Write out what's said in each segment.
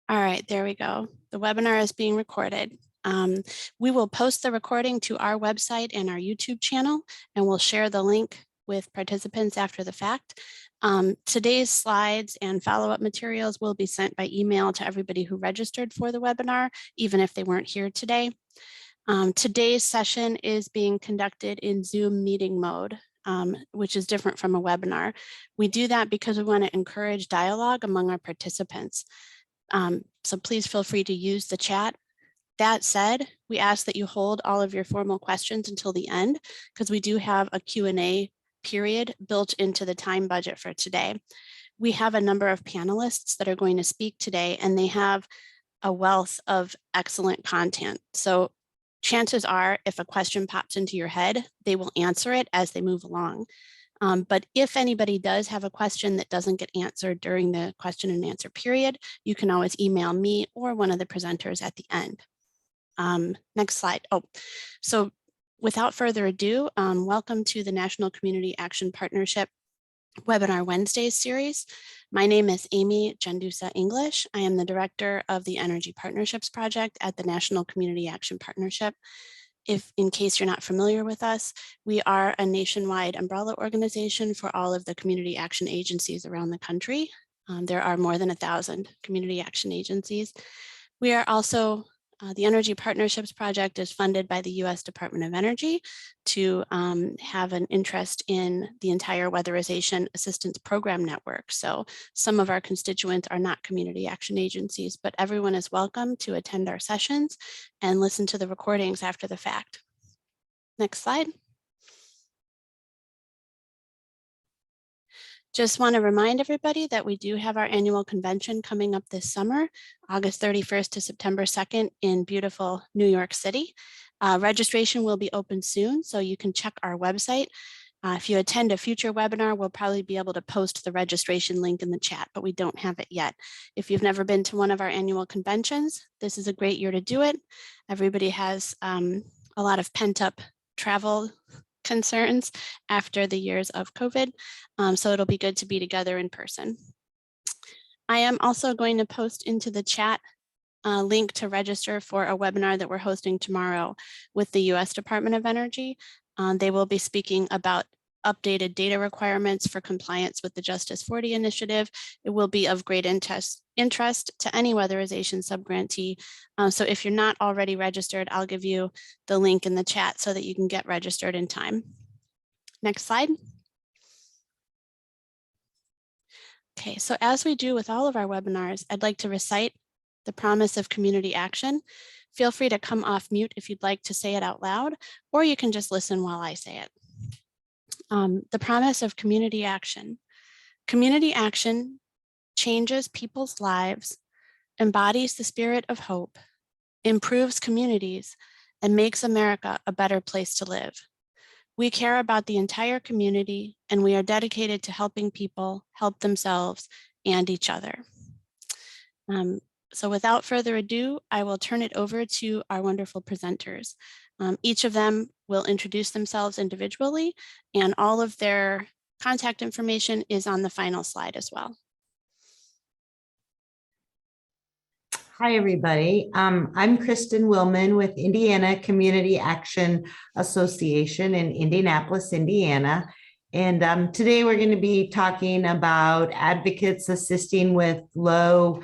All right, there we go. The webinar is being recorded. We will post the recording to our website and our YouTube channel, and we'll share the link with participants after the fact. Today's slides and follow-up materials will be sent by email to everybody who registered for the webinar, even if they weren't here today. Today's session is being conducted in Zoom meeting mode, which is different from a webinar. We do that because we want to encourage dialogue among our participants. So please feel free to use the chat. That said, we ask that you hold all of your formal questions until the end, because we do have a Q&A period built into the time budget for today. We have a number of panelists that are going to speak today, and they have a wealth of excellent content. So chances are, if a question pops into your head, they will answer it as they move along. But if anybody does have a question that doesn't get answered during the question and answer period, you can always email me or one of the presenters at the end. Next slide. Oh, so without further ado, welcome to the National Community Action Partnership Webinar Wednesdays series. My name is Amy Jandusa English. I am the director of the Energy Partnerships Project at the National Community Action Partnership. If, in case you're not familiar with us, we are a nationwide umbrella organization for all of the community action agencies around the country. There are more than 1,000 community action agencies. We are also, the Energy Partnerships Project is funded by the U.S. Department of Energy to have an interest in the entire Weatherization Assistance Program network. So some of our constituents are not community action agencies, but everyone is welcome to attend our sessions and listen to the recordings after the fact. Next slide. Just want to remind everybody that we do have our annual convention coming up this summer, August 31st to September 2nd in beautiful New York City. Registration will be open soon, so you can check our website. If you attend a future webinar, we'll probably be able to post the registration link in the chat, but we don't have it yet. If you've never been to one of our annual conventions, this is a great year to do it. Everybody has a lot of pent-up travel concerns after the years of COVID. So it'll be good to be together in person. I am also going to post into the chat a link to register for a webinar that we're hosting tomorrow with the U.S. Department of Energy. They will be speaking about updated data requirements for compliance with the Justice 40 initiative. It will be of great interest to any weatherization subgrantee. So if you're not already registered, I'll give you the link in the chat so that you can get registered in time. Next slide. Okay, so as we do with all of our webinars, I'd like to recite the promise of community action. Feel free to come off mute if you'd like to say it out loud, or you can just listen while I say it. The promise of community action. Community action changes people's lives, embodies the spirit of hope, improves communities, and makes America a better place to live. We care about the entire community, and we are dedicated to helping people help themselves and each other. So without further ado, I will turn it over to our wonderful presenters. Each of them will introduce themselves individually, and all of their contact information is on the final slide as well. Hi, everybody. I'm Kristen Willman with Indiana Community Action Association in Indianapolis, Indiana. And today we're going to be talking about advocates assisting with low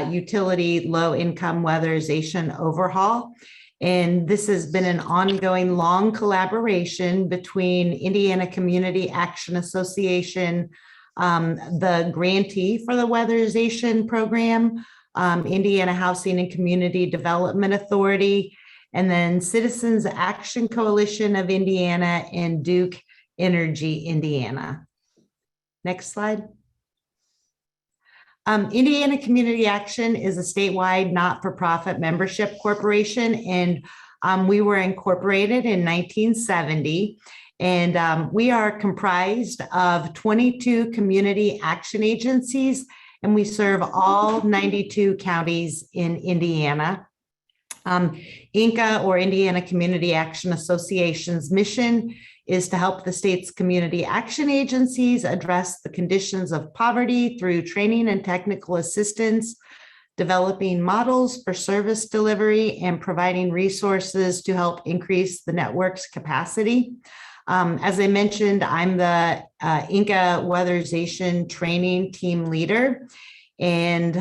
utility, low income weatherization overhaul. And this has been an ongoing long collaboration between Indiana Community Action Association, the grantee for the weatherization program, Indiana Housing and Community Development Authority, and then Citizens Action Coalition of Indiana and Duke Energy Indiana. Next slide. Indiana Community Action is a statewide not-for-profit membership corporation, and we were incorporated in 1970. And we are comprised of 22 community action agencies, and we serve all 92 counties in Indiana. INCA, or Indiana Community Action Association's mission is to help the state's community action agencies address the conditions of poverty through training and technical assistance, developing models for service delivery, and providing resources to help increase the network's capacity. As I mentioned, I'm the Inca Weatherization training team leader, and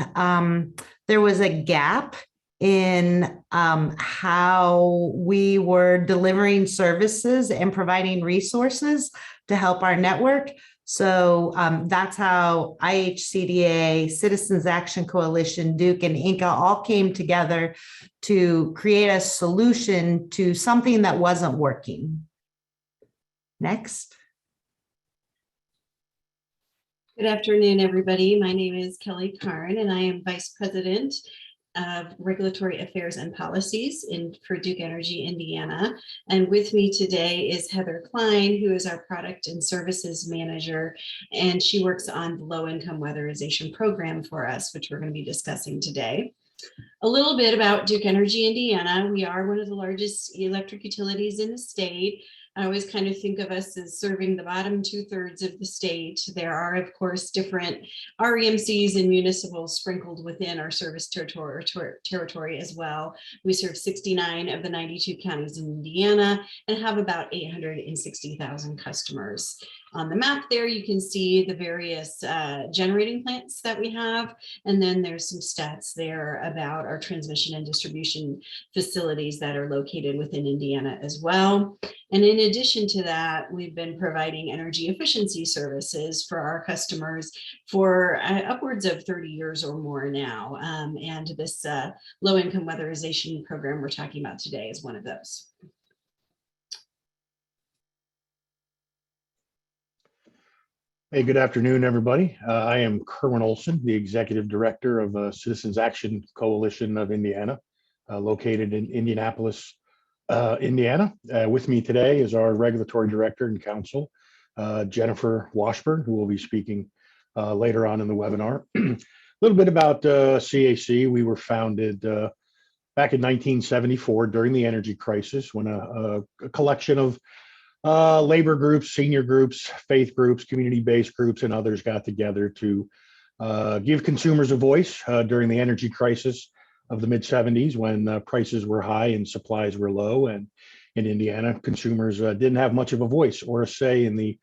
there was a gap in how we were delivering services and providing resources to help our network. So that's how IHCDA, Citizens Action Coalition, Duke, and Inca all came together to create a solution to something that wasn't working. Next. Good afternoon, everybody. My name is Kelly Karn, and I am Vice President of Regulatory Affairs and Policies for Duke Energy, Indiana. And with me today is Heather Klein, who is our Product and Services Manager, and she works on the Low-Income Weatherization Program for us, which we're going to be discussing today. A little bit about Duke Energy, Indiana. We are one of the largest electric utilities in the state. I always kind of think of us as serving the bottom 2/3 of the state. There are, of course, different REMCs and municipals sprinkled within our service territory as well. We serve 69 of the 92 counties in Indiana and have about 860,000 customers. On the map there, you can see the various generating plants that we have. And then there's some stats there about our transmission and distribution facilities that are located within Indiana as well. And in addition to that, we've been providing energy efficiency services for our customers for upwards of 30 years or more now. And this low-income weatherization program we're talking about today is one of those. Hey, good afternoon, everybody. I am Kerwin Olson, the Executive Director of Citizens Action Coalition of Indiana, located in Indianapolis, Indiana. With me today is our Regulatory Director and Counsel, Jennifer Washburn, who will be speaking later on in the webinar. A little bit about CAC. We were founded back in 1974 during the energy crisis when a collection of labor groups, senior groups, faith groups, community-based groups, and others got together to give consumers a voice during the energy crisis of the mid-70s when prices were high and supplies were low. And in Indiana, consumers didn't have much of a voice or a say in the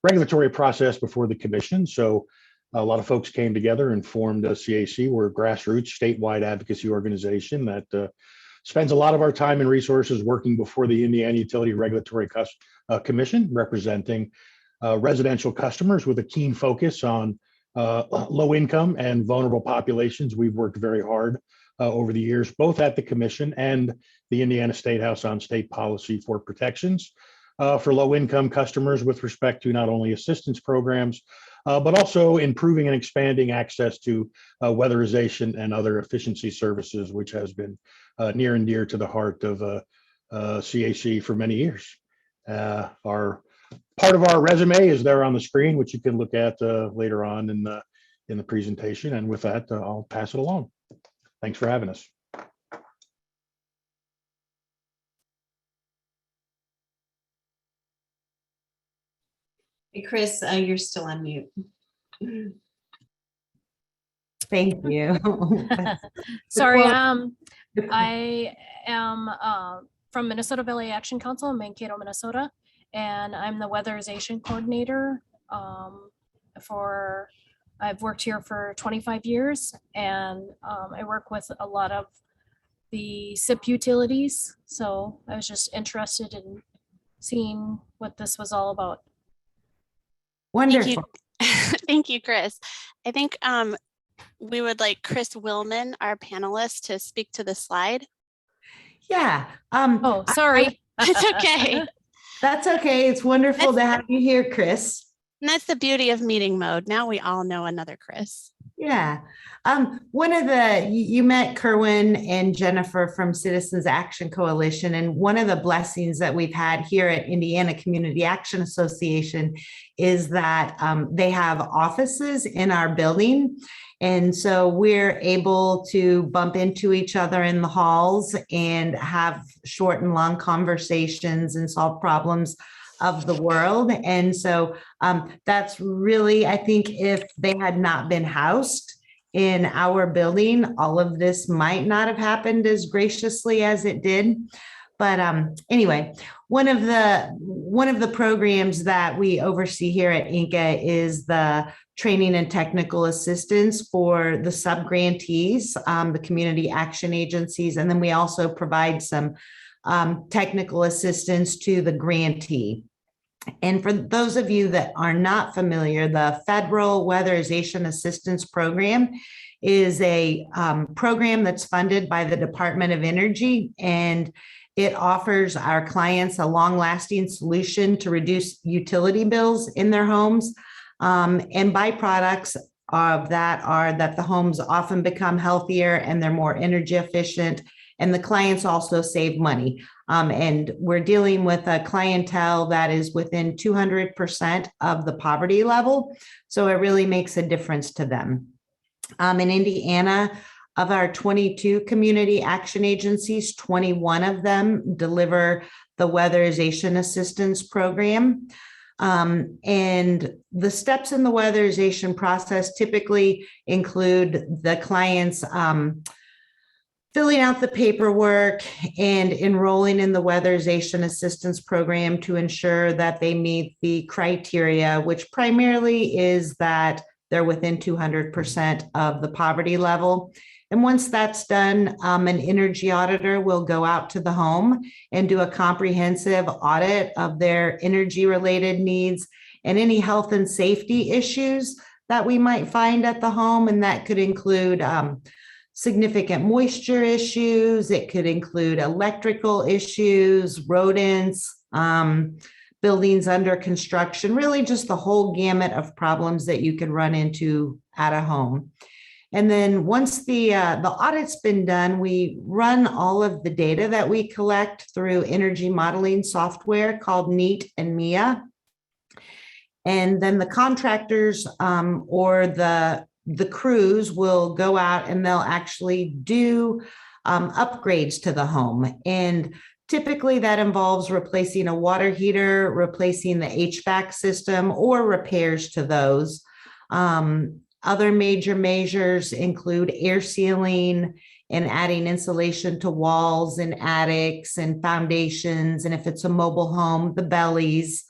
regulatory process before the commission. So a lot of folks came together and formed CAC. We're a grassroots statewide advocacy organization that spends a lot of our time and resources working before the Indiana Utility Regulatory Commission, representing residential customers with a keen focus on low income and vulnerable populations. We've worked very hard over the years, both at the commission and the Indiana State House on state policy for protections for low income customers with respect to not only assistance programs, but also improving and expanding access to weatherization and other efficiency services, which has been near and dear to the heart of CAC for many years. Our part of our resume is there on the screen, which you can look at later on in the presentation. And with that, I'll pass it along. Thanks for having us. Hey, Chris, you're still on mute. Thank you. Sorry, I am from Minnesota Valley Action Council in Mankato, Minnesota, and I'm the weatherization coordinator I've worked here for 25 years, and I work with a lot of the SIP utilities. So I was just interested in seeing what this was all about. Wonderful. Thank you, Chris. I think we would like Chris Willman, our panelist, to speak to the slide. Yeah. Oh, sorry. It's okay. That's okay. It's wonderful to have you here, Chris. And that's the beauty of meeting mode. Now we all know another Chris. Yeah. You met Kerwin and Jennifer from Citizens Action Coalition, and one of the blessings that we've had here at Indiana Community Action Association is that they have offices in our building. And so we're able to bump into each other in the halls and have short and long conversations and solve problems of the world. And so that's really, I think if they had not been housed in our building, all of this might not have happened as graciously as it did. But anyway, one of the programs that we oversee here at INCA is the training and technical assistance for the sub-grantees, the community action agencies, and then we also provide some technical assistance to the grantee. And for those of you that are not familiar, the Federal Weatherization Assistance Program is a program that's funded by the Department of Energy, and it offers our clients a long-lasting solution to reduce utility bills in their homes. And byproducts of that are that the homes often become healthier and they're more energy efficient, and the clients also save money. And we're dealing with a clientele that is within 200% of the poverty level. So it really makes a difference to them. In Indiana, of our 22 community action agencies, 21 of them deliver the weatherization assistance program. And the steps in the weatherization process typically include the clients filling out the paperwork and enrolling in the weatherization assistance program to ensure that they meet the criteria, which primarily is that they're within 200% of the poverty level. And once that's done, an energy auditor will go out to the home and do a comprehensive audit of their energy-related needs and any health and safety issues that we might find at the home. And that could include significant moisture issues. It could include electrical issues, rodents, buildings under construction, really just the whole gamut of problems that you can run into at a home. And then once the audit's been done, we run all of the data that we collect through energy modeling software called NEAT and MIA. And then the contractors or the crews will go out and they'll actually do upgrades to the home. And typically that involves replacing a water heater, replacing the HVAC system, or repairs to those. Other major measures include air sealing and adding insulation to walls and attics and foundations. And if it's a mobile home, the bellies.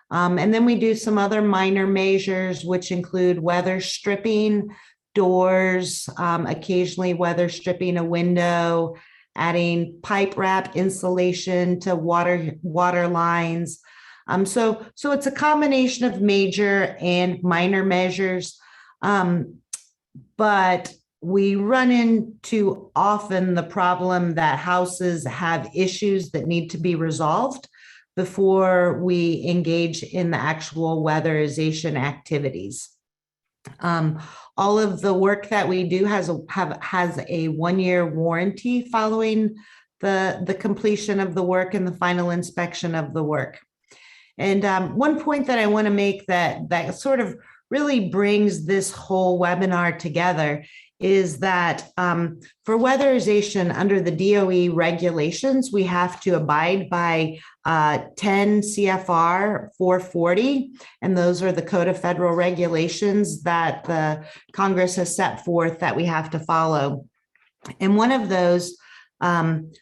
And then we do some other minor measures, which include weather stripping doors, occasionally weather stripping a window, adding pipe wrap insulation to water lines. So it's a combination of major and minor measures. But we run into often the problem that houses have issues that need to be resolved before we engage in the actual weatherization activities. All of the work that we do has a 1-year warranty following the completion of the work and the final inspection of the work. And one point that I want to make that sort of really brings this whole webinar together is that for weatherization under the DOE regulations, we have to abide by 10 CFR 440, and those are the Code of Federal Regulations that the Congress has set forth that we have to follow. And one of those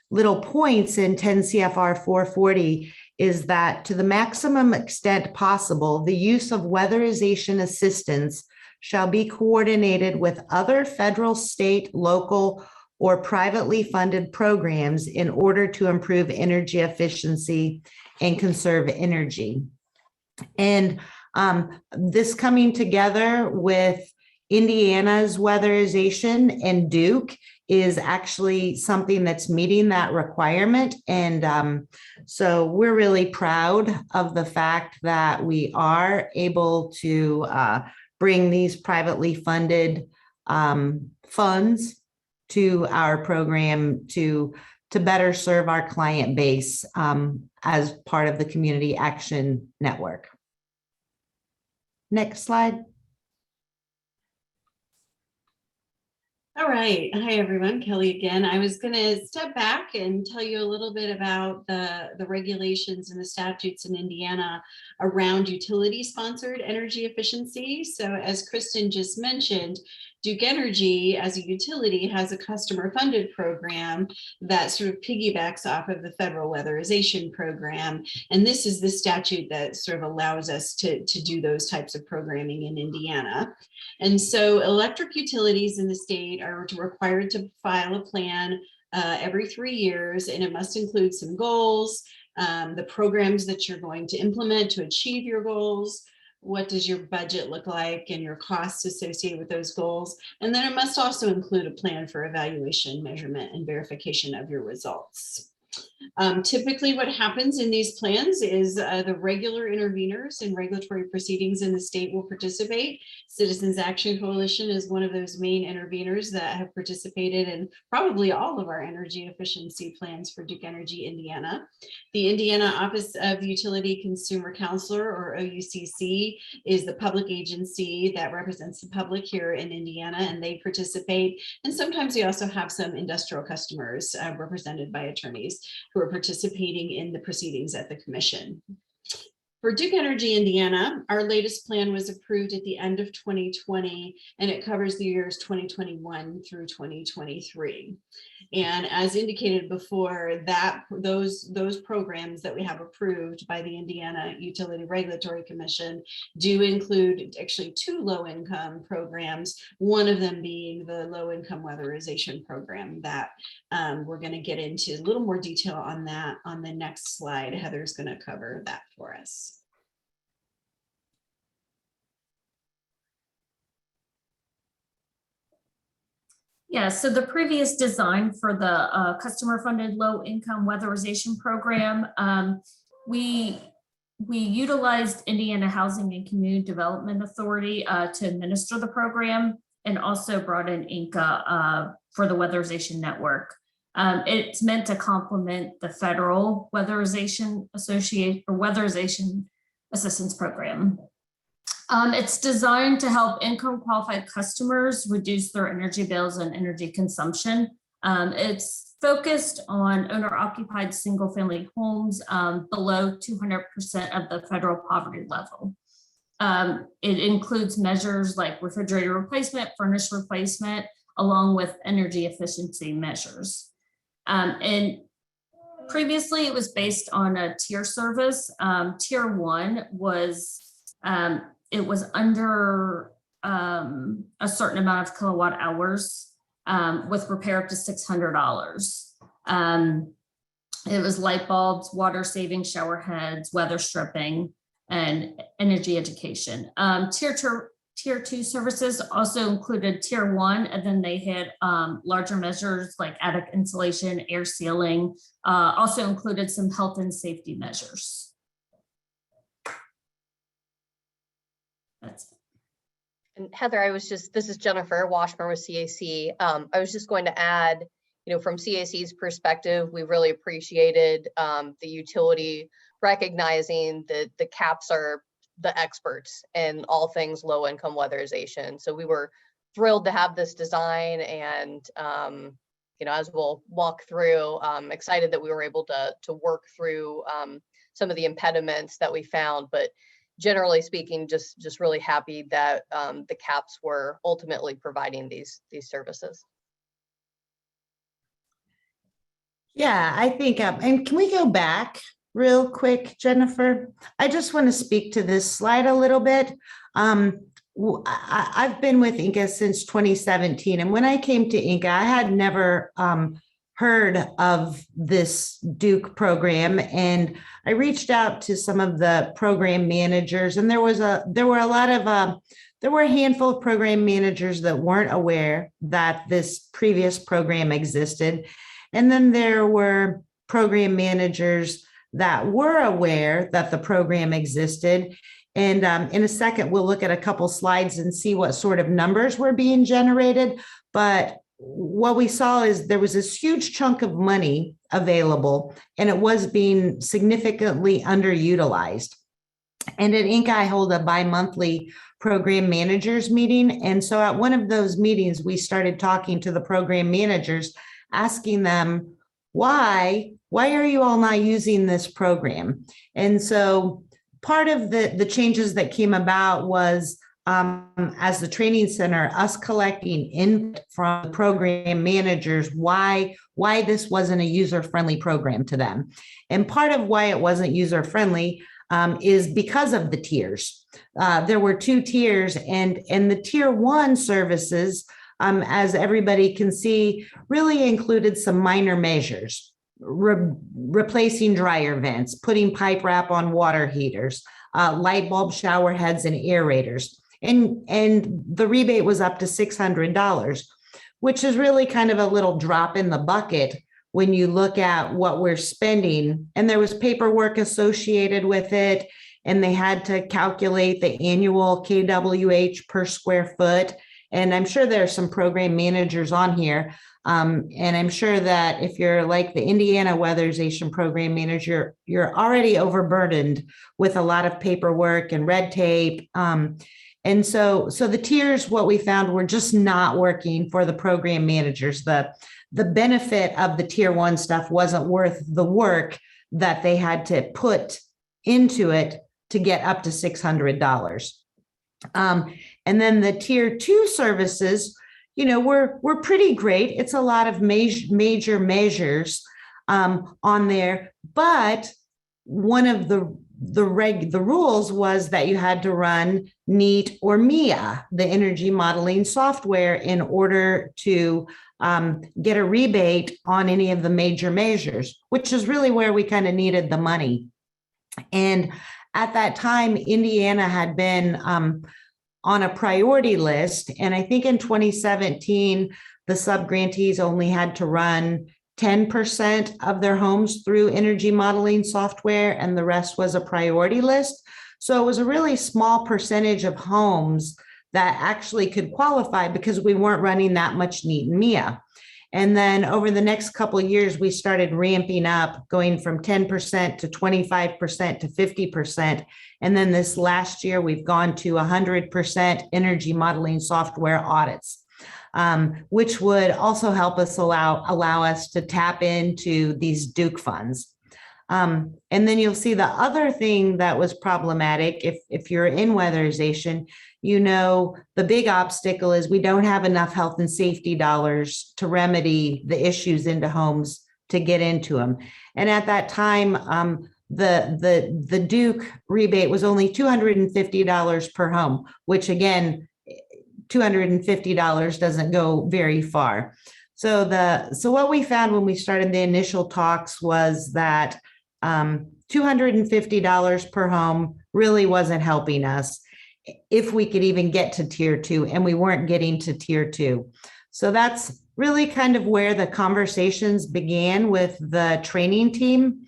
little points in 10 CFR 440 is that to the maximum extent possible, the use of weatherization assistance shall be coordinated with other federal, state, local, or privately funded programs in order to improve energy efficiency and conserve energy. And this coming together with Indiana's weatherization and Duke is actually something that's meeting that requirement. And so we're really proud of the fact that we are able to bring these privately funded funds to our program to better serve our client base as part of the Community Action Network. Next slide. All right. Hi, everyone. Kelly again. I was going to step back and tell you a little bit about the regulations and the statutes in Indiana around utility-sponsored energy efficiency. So as Kristen just mentioned, Duke Energy, as a utility, has a customer-funded program that sort of piggybacks off of the federal weatherization program. And this is the statute that sort of allows us to do those types of programming in Indiana. And so electric utilities in the state are required to file a plan every 3 years, and it must include some goals, the programs that you're going to implement to achieve your goals. What does your budget look like and your costs associated with those goals? And then it must also include a plan for evaluation, measurement, and verification of your results. Typically what happens in these plans is the regular interveners in regulatory proceedings in the state will participate. Citizens Action Coalition is one of those main interveners that have participated in probably all of our energy efficiency plans for Duke Energy Indiana. The Indiana Office of Utility Consumer Counselor, or OUCC, is the public agency that represents the public here in Indiana, and they participate. And sometimes we also have some industrial customers represented by attorneys who are participating in the proceedings at the commission. For Duke Energy Indiana, our latest plan was approved at the end of 2020, and it covers the years 2021 through 2023. And as indicated before, those programs that we have approved by the Indiana Utility Regulatory Commission do include actually 2 low-income programs, one of them being the low-income weatherization program that we're going to get into a little more detail on that on the next slide. Heather's going to cover that for us. Yeah, so the previous design for the customer-funded low-income weatherization program, we utilized Indiana Housing and Community Development Authority to administer the program, and also brought in INCA for the weatherization network. It's meant to complement the federal weatherization assistance program. It's designed to help income qualified customers reduce their energy bills and energy consumption. It's focused on owner occupied single family homes below 200% of the federal poverty level. It includes measures like refrigerator replacement, furnace replacement, along with energy efficiency measures. And previously it was based on a tier service. Tier 1 was it was under a certain amount of kilowatt hours with repair up to $600. It was light bulbs, water saving shower heads, weather stripping, and energy education. Tier 2 services also included tier 1, and then they had larger measures like attic insulation, air sealing, also included some health and safety measures. That's it. And Heather, this is Jennifer Washburn with CAC. I was just going to add, from CAC's perspective, we really appreciated the utility recognizing that the CAPs are the experts in all things low income weatherization. So we were thrilled to have this design, and as we'll walk through, excited that we were able to work through some of the impediments that we found, but generally speaking, just really happy that the CAPs were ultimately providing these services. Yeah, I think, and can we go back real quick, Jennifer? I just want to speak to this slide a little bit. I've been with INCA since 2017, and when I came to INCA, I had never heard of this Duke program, and I reached out to some of the program managers, and there were a handful of program managers that weren't aware that this previous program existed, and then there were program managers that were aware that the program existed. And in a second, we'll look at a couple slides and see what sort of numbers were being generated. But what we saw is there was this huge chunk of money available, and it was being significantly underutilized. And at INCA, I hold a bi-monthly program managers meeting. And so at one of those meetings, we started talking to the program managers, asking them, why are you all not using this program? And so part of the changes that came about was as the training center, us collecting input from program managers, why this wasn't a user-friendly program to them. And part of why it wasn't user-friendly is because of the tiers. There were 2 tiers, and the tier 1 services, as everybody can see, really included some minor measures, replacing dryer vents, putting pipe wrap on water heaters, light bulb shower heads and aerators. And the rebate was up to $600, which is really kind of a little drop in the bucket when you look at what we're spending. And there was paperwork associated with it, and they had to calculate the annual kWh per square foot. And I'm sure there are some program managers on here. And I'm sure that if you're like the Indiana Weatherization program manager, you're already overburdened with a lot of paperwork and red tape. And so the tiers, what we found, were just not working for the program managers. The benefit of the tier 1 stuff wasn't worth the work that they had to put into it to get up to $600. And then the tier 2 services, were pretty great. It's a lot of major measures on there, but one of the rules was that you had to run NEAT or MIA, the energy modeling software, in order to get a rebate on any of the major measures, which is really where we kind of needed the money. And at that time, Indiana had been on a priority list. And I think in 2017, the subgrantees only had to run 10% of their homes through energy modeling software, and the rest was a priority list. So it was a really small percentage of homes that actually could qualify because we weren't running that much NEAT and MIA. And then over the next couple of years, we started ramping up, going from 10% to 25% to 50%. And then this last year, we've gone to 100% energy modeling software audits, which would also help us allow us to tap into these Duke funds. And then you'll see the other thing that was problematic, if you're in weatherization, the big obstacle is we don't have enough health and safety dollars to remedy the issues into homes to get into them. And at that time, the Duke rebate was only $250 per home, which again, $250 doesn't go very far. So what we found when we started the initial talks was that $250 per home really wasn't helping us if we could even get to tier 2, and we weren't getting to tier 2. So that's really kind of where the conversations began with the training team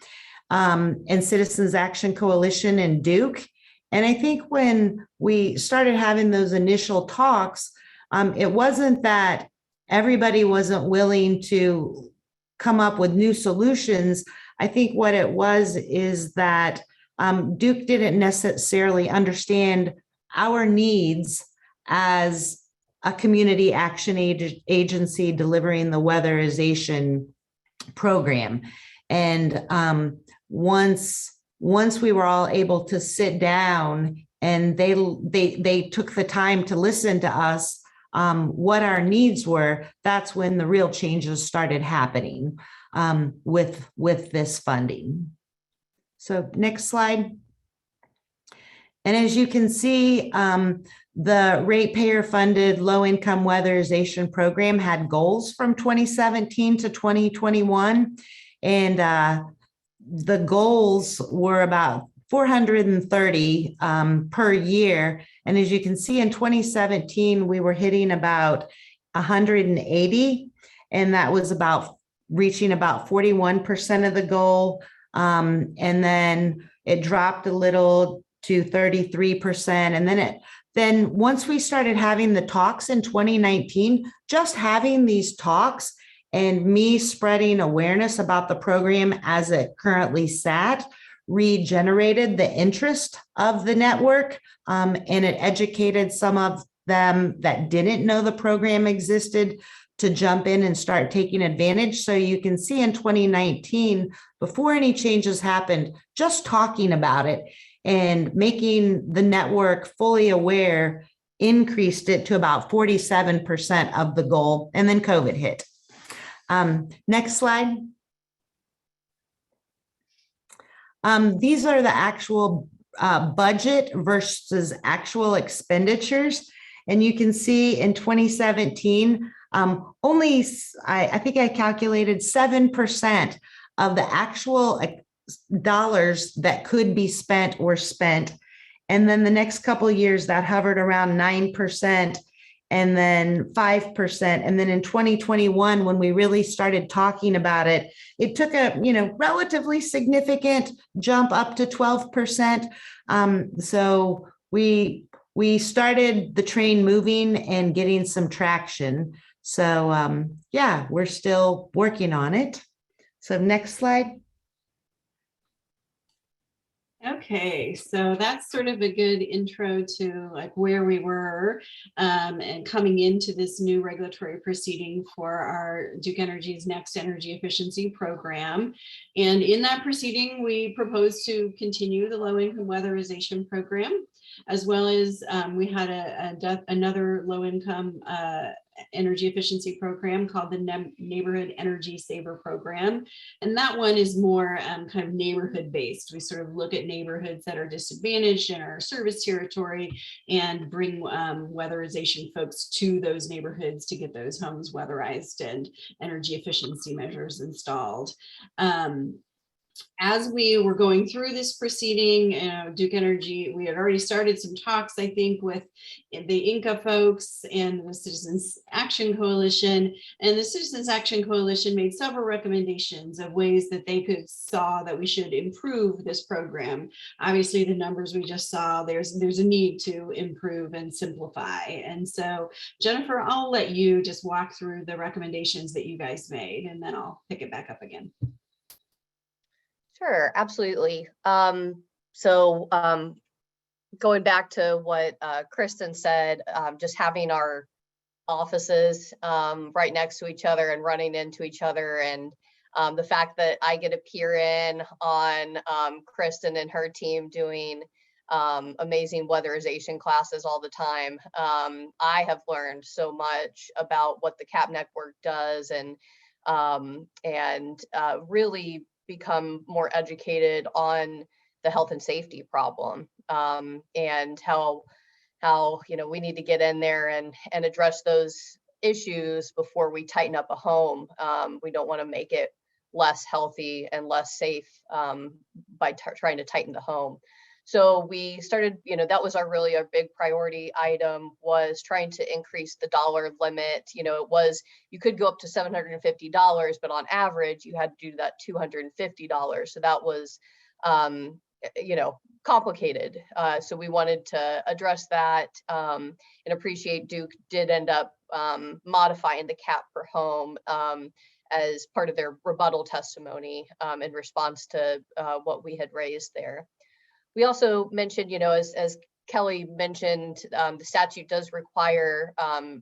and Citizens Action Coalition and Duke. And I think when we started having those initial talks, it wasn't that everybody wasn't willing to come up with new solutions. I think what it was is that Duke didn't necessarily understand our needs as a community action agency delivering the weatherization program. And once we were all able to sit down and they took the time to listen to us, what our needs were, that's when the real changes started happening with this funding. So next slide. And as you can see, the ratepayer funded low income weatherization program had goals from 2017 to 2021. And the goals were about 430 per year. And as you can see, in 2017, we were hitting about 180, and that was about reaching about 41% of the goal. And then it dropped a little to 33%. And then once we started having the talks in 2019, just having these talks and me spreading awareness about the program as it currently sat regenerated the interest of the network, and it educated some of them that didn't know the program existed to jump in and start taking advantage. So you can see in 2019, before any changes happened, just talking about it and making the network fully aware increased it to about 47% of the goal, and then COVID hit. Next slide. These are the actual budget versus actual expenditures. And you can see in 2017, only, I think I calculated 7% of the actual dollars that could be spent were spent. And then the next couple of years that hovered around 9%, and then 5%. And then in 2021, when we really started talking about it, it took a relatively significant jump up to 12%. So we started the train moving and getting some traction. So yeah, we're still working on it. So next slide. Okay, so that's sort of a good intro to like where we were and coming into this new regulatory proceeding for our Duke Energy's next energy efficiency program. And in that proceeding, we propose to continue the low-income weatherization program, as well as we had another low-income energy efficiency program called the Neighborhood Energy Saver Program. And that one is more kind of neighborhood based. We sort of look at neighborhoods that are disadvantaged in our service territory and bring weatherization folks to those neighborhoods to get those homes weatherized and energy efficiency measures installed. As we were going through this proceeding, Duke Energy, we had already started some talks, I think, with the Inca folks and the Citizens Action Coalition. And the Citizens Action Coalition made several recommendations of ways that they saw that we should improve this program. Obviously, the numbers we just saw, there's a need to improve and simplify. And so, Jennifer, I'll let you just walk through the recommendations that you guys made, and then I'll pick it back up again. Sure, absolutely. Going back to what Kristen said, just having our offices right next to each other and running into each other, and the fact that I get to peer in on Kristen and her team doing amazing weatherization classes all the time. I have learned so much about what the CAP network does, and really become more educated on the health and safety problem, and how we need to get in there and address those issues before we tighten up a home. We don't want to make it less healthy and less safe by trying to tighten the home. So we started, that was our big priority item, was trying to increase the dollar limit. You could go up to $750, but on average, you had to do that $250. So that was, complicated. So we wanted to address that, and appreciate Duke did end up modifying the cap per home as part of their rebuttal testimony in response to what we had raised there. We also mentioned, as Kelly mentioned, the statute does require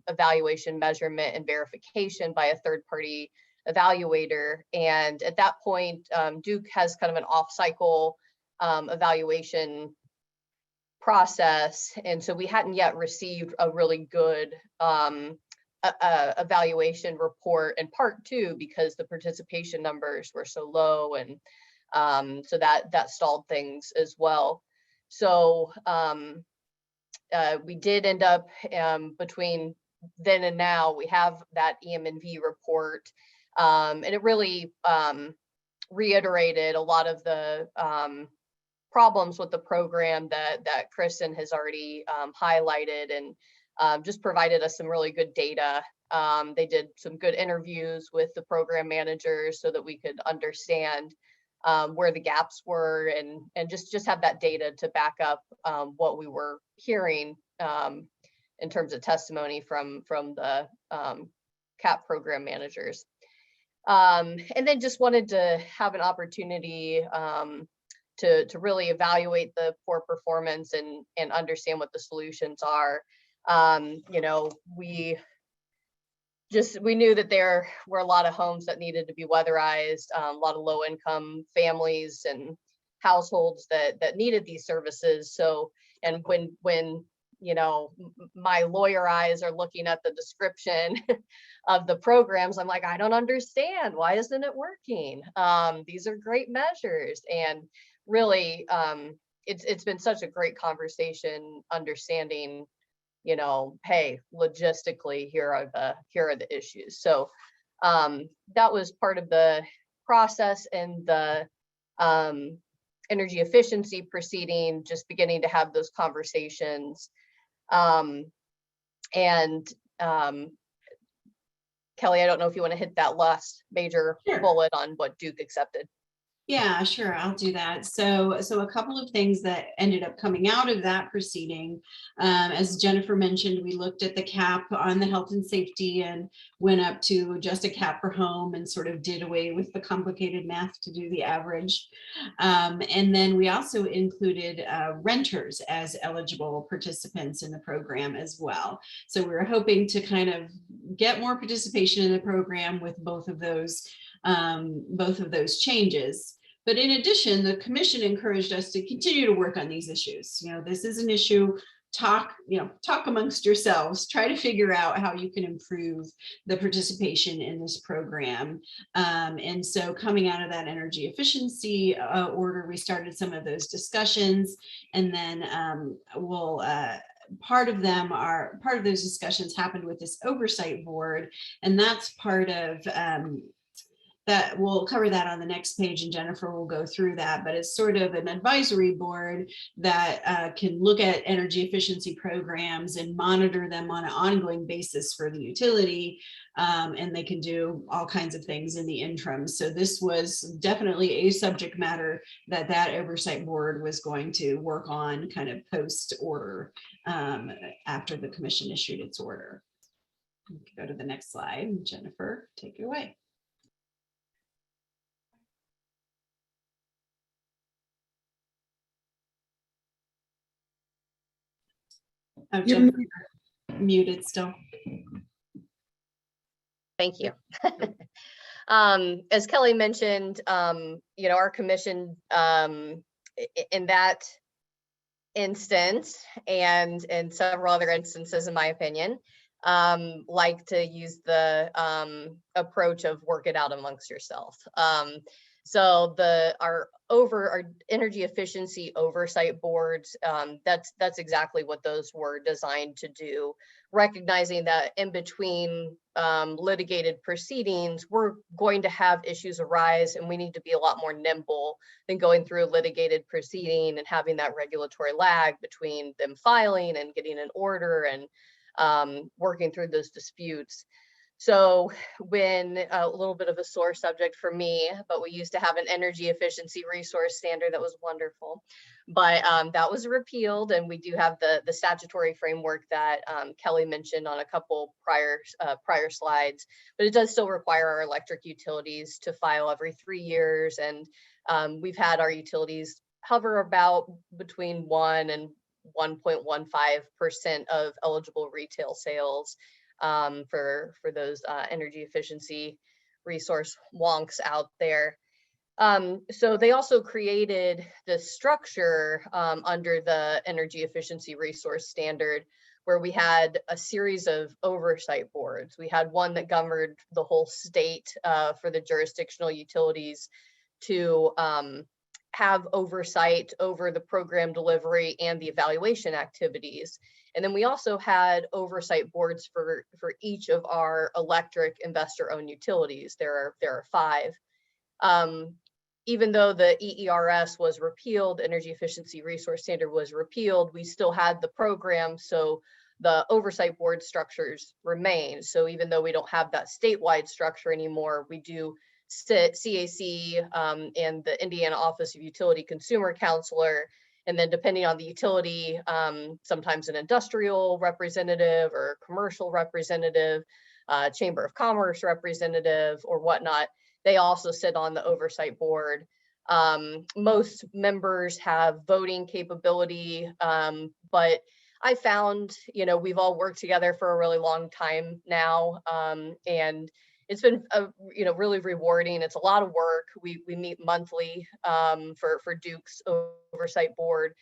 evaluation, measurement, and verification by a third-party evaluator. And at that point, Duke has kind of an off-cycle evaluation process. And so we hadn't yet received a really good evaluation report, in part two, because the participation numbers were so low, and so that stalled things as well. So we did end up, between then and now, we have that EM&V report, and it really reiterated a lot of the problems with the program that Kristen has already highlighted, and just provided us some really good data. They did some good interviews with the program managers so that we could understand where the gaps were, and just have that data to back up what we were hearing in terms of testimony from the CAP program managers. And then just wanted to have an opportunity to really evaluate the poor performance and understand what the solutions are. We knew that there were a lot of homes that needed to be weatherized, a lot of low-income families and households that needed these services. So, and when my lawyer eyes are looking at the description of the programs. I'm like, I don't understand. Why isn't it working? These are great measures. And really, it's been such a great conversation, understanding, hey, logistically, here are the issues. So that was part of the process, and the energy efficiency proceeding, just beginning to have those conversations. Kelly, I don't know if you want to hit that last major bullet on what Duke accepted. Yeah, sure, I'll do that. So a couple of things that ended up coming out of that proceeding. As Jennifer mentioned, we looked at the cap on the health and safety and went up to just a cap per home and sort of did away with the complicated math to do the average. And then we also included renters as eligible participants in the program as well. So we were hoping to kind of get more participation in the program with both of those changes. But in addition, the commission encouraged us to continue to work on these issues. This is an issue. Talk amongst yourselves, try to figure out how you can improve the participation in this program. And so coming out of that energy efficiency order, we started some of those discussions, and then part of those discussions happened with this oversight board, and that's part of that. We'll cover that on the next page, and Jennifer will go through that, but it's sort of an advisory board that can look at energy efficiency programs and monitor them on an ongoing basis for the utility, and they can do all kinds of things in the interim. So this was definitely a subject matter that oversight board was going to work on kind of post order, after the commission issued its order. Go to the next slide. Jennifer, take it away. Oh, Jennifer, muted still. Thank you. As Kelly mentioned, our commission, in that instance and in several other instances, in my opinion, like to use the approach of work it out amongst yourself. So our energy efficiency oversight boards, that's exactly what those were designed to do, recognizing that in between litigated proceedings, we're going to have issues arise, and we need to be a lot more nimble than going through a litigated proceeding and having that regulatory lag between them filing and getting an order and working through those disputes. So when a little bit of a sore subject for me, but we used to have an energy efficiency resource standard that was wonderful, but that was repealed, and we do have the statutory framework that Kelly mentioned on a couple prior slides, but it does still require our electric utilities to file every 3 years, and we've had our utilities hover about between 1 and 1.15% of eligible retail sales for those energy efficiency resource wonks out there. So they also created the structure under the energy efficiency resource standard, where we had a series of oversight boards. We had one that governed the whole state for the jurisdictional utilities to have oversight over the program delivery and the evaluation activities. And then we also had oversight boards for each of our electric investor-owned utilities. There are 5. Even though the EERS was repealed, Energy Efficiency Resource Standard was repealed, we still had the program, so the oversight board structures remain. So even though we don't have that statewide structure anymore, we do CAC and the Indiana Office of Utility Consumer Counselor, and then depending on the utility, sometimes an industrial representative or commercial representative, Chamber of Commerce representative or whatnot. They also sit on the oversight board. Most members have voting capability, but I found, we've all worked together for a really long time now, and it's been really rewarding. It's a lot of work. We meet monthly for Duke's oversight board.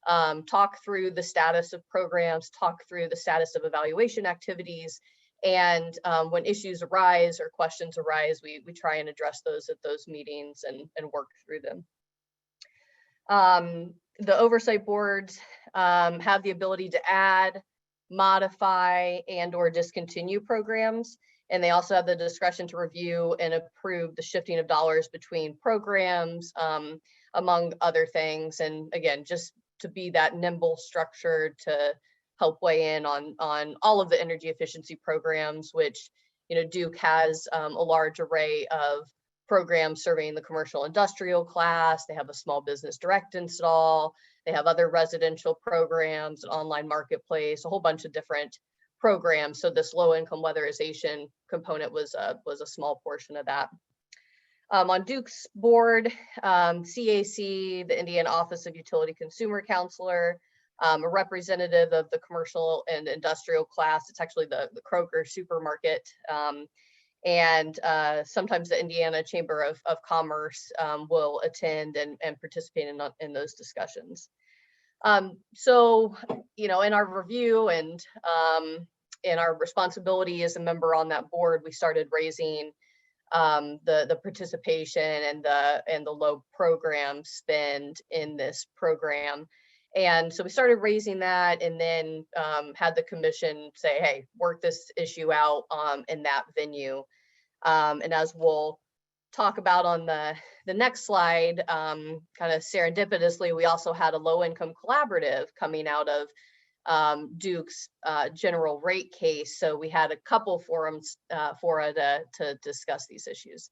talk through the status of programs, talk through the status of evaluation activities, and when issues arise or questions arise, we try and address those at those meetings and work through them. The oversight boards have the ability to add, modify, and or discontinue programs. And they also have the discretion to review and approve the shifting of dollars between programs, among other things. And again, just to be that nimble structure to help weigh in on all of the energy efficiency programs, which, you know, Duke has a large array of programs serving the commercial industrial class. They have a small business direct install. They have other residential programs, an online marketplace, a whole bunch of different programs. So this low income weatherization component was a small portion of that. On Duke's board, CAC, the Indiana Office of Utility Consumer Counselor, a representative of the commercial and industrial class. It's actually the Kroger supermarket. And sometimes the Indiana Chamber of Commerce will attend and participate in those discussions. So, you know, in our review and in our responsibility as a member on that board, we started raising the participation and the low program spend in this program. And so we started raising that, and then had the commission say, hey, work this issue out in that venue. And as we'll talk about on the next slide, kind of serendipitously, we also had a low income collaborative coming out of Duke's general rate case. So we had a couple forums to discuss these issues.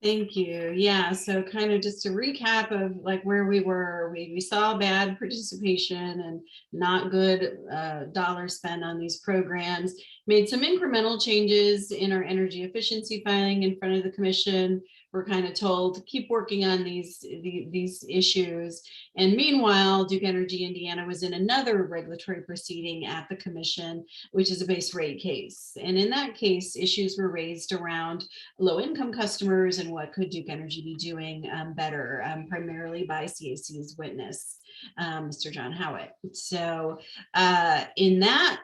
Thank you. Yeah, so kind of just a recap of like where we were. We saw bad participation and not good dollar spent on these programs. Made some incremental changes in our energy efficiency filing in front of the commission. We're kind of told to keep working on these issues. And meanwhile, Duke Energy Indiana was in another regulatory proceeding at the commission, which is a base rate case. And in that case, issues were raised around low income customers and what could Duke Energy be doing better, primarily by CAC's witness, Mr. John Howitt. So in that,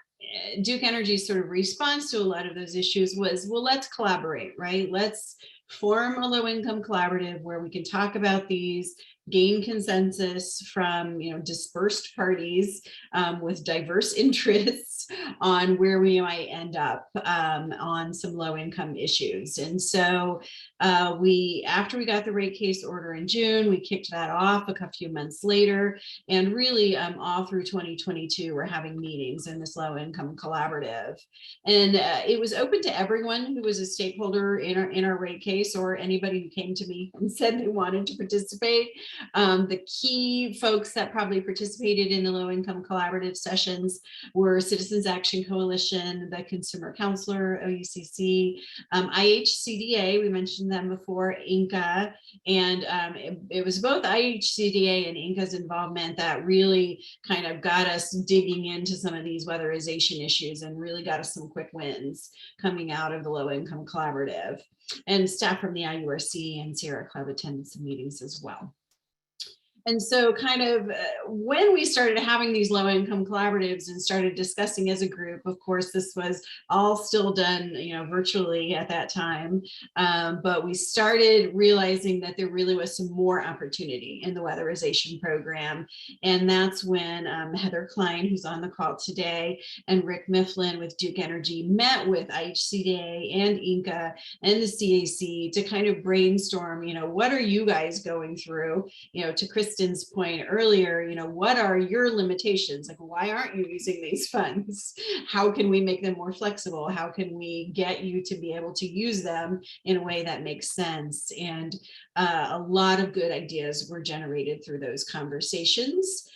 Duke Energy's sort of response to a lot of those issues was, well, let's collaborate, right? Let's form a low-income collaborative where we can talk about these, gain consensus from, you know, dispersed parties with diverse interests on where we might end up on some low-income issues. And so after we got the rate case order in June, we kicked that off a few months later, and really all through 2022, we're having meetings in this low-income collaborative. And it was open to everyone who was a stakeholder in our rate case, or anybody who came to me and said they wanted to participate. The key folks that probably participated in the low-income collaborative sessions were Citizens Action Coalition, the Consumer Counselor, OUCC, IHCDA, we mentioned them before, INCA, and it was both IHCDA and INCA's involvement that really kind of got us digging into some of these weatherization issues and really got us some quick wins coming out of the low-income collaborative. And staff from the IURC and Sierra Club attended some meetings as well. And so kind of when we started having these low income collaboratives and started discussing as a group, of course, this was all still done, you know, virtually at that time. But we started realizing that there really was some more opportunity in the weatherization program. And that's when Heather Klein, who's on the call today, and Rick Mifflin with Duke Energy met with IHCDA and INCA and the CAC to kind of brainstorm, you know, what are you guys going through, you know, to Kristen's point earlier, you know, what are your limitations? Like, why aren't you using these funds? How can we make them more flexible? How can we get you to be able to use them in a way that makes sense? And a lot of good ideas were generated through those conversations.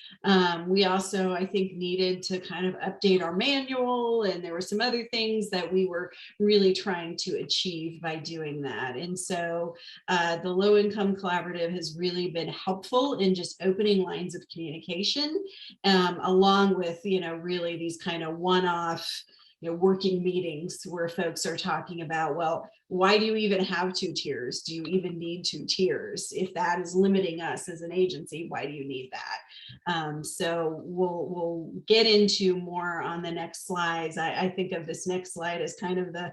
We also, I think, needed to kind of update our manual, and there were some other things that we were really trying to achieve by doing that. And so the Low Income Collaborative has really been helpful in just opening lines of communication, along with, you know, really these kind of one-off, working meetings where folks are talking about, well, why do you even have 2 tiers? Do you even need 2 tiers? If that is limiting us as an agency, why do you need that? So we'll get into more on the next slides. I think of this next slide as kind of the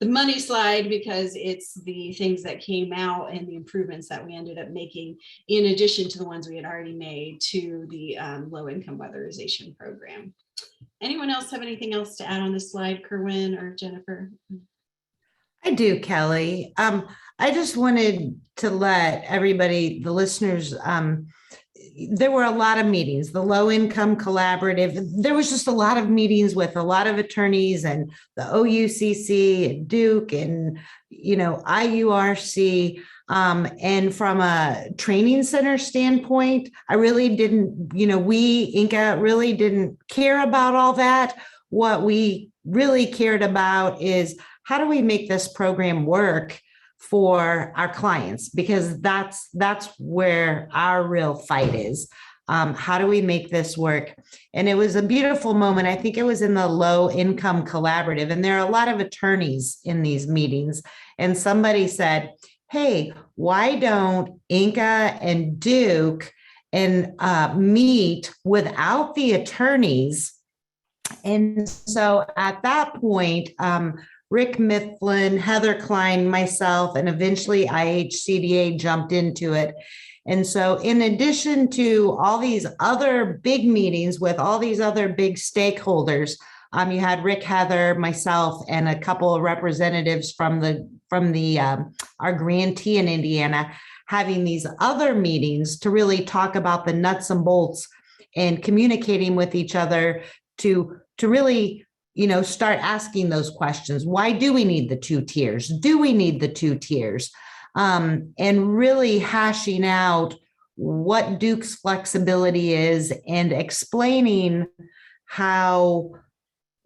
money slide, because it's the things that came out and the improvements that we ended up making in addition to the ones we had already made to the low income weatherization program. Anyone else have anything else to add on this slide, Kerwin or Jennifer? I do, Kelly. I just wanted to let everybody, the listeners, there were a lot of meetings, the low income collaborative. There was just a lot of meetings with a lot of attorneys and the OUCC and Duke and, IURC. And from a training center standpoint, I really didn't, we, Inca, really didn't care about all that. What we really cared about is how do we make this program work for our clients? Because that's where our real fight is. How do we make this work? And it was a beautiful moment. I think it was in the low income collaborative, and there are a lot of attorneys in these meetings. And somebody said, hey, why don't Inca and Duke and meet without the attorneys? And so at that point, Rick Mifflin, Heather Klein, myself, and eventually IHCDA jumped into it. And so in addition to all these other big meetings with all these other big stakeholders, you had Rick, Heather, myself, and a couple of representatives from our grantee in Indiana having these other meetings to really talk about the nuts and bolts and communicating with each other to really start asking those questions. Why do we need the 2 tiers? Do we need the 2 tiers? And really hashing out what Duke's flexibility is and explaining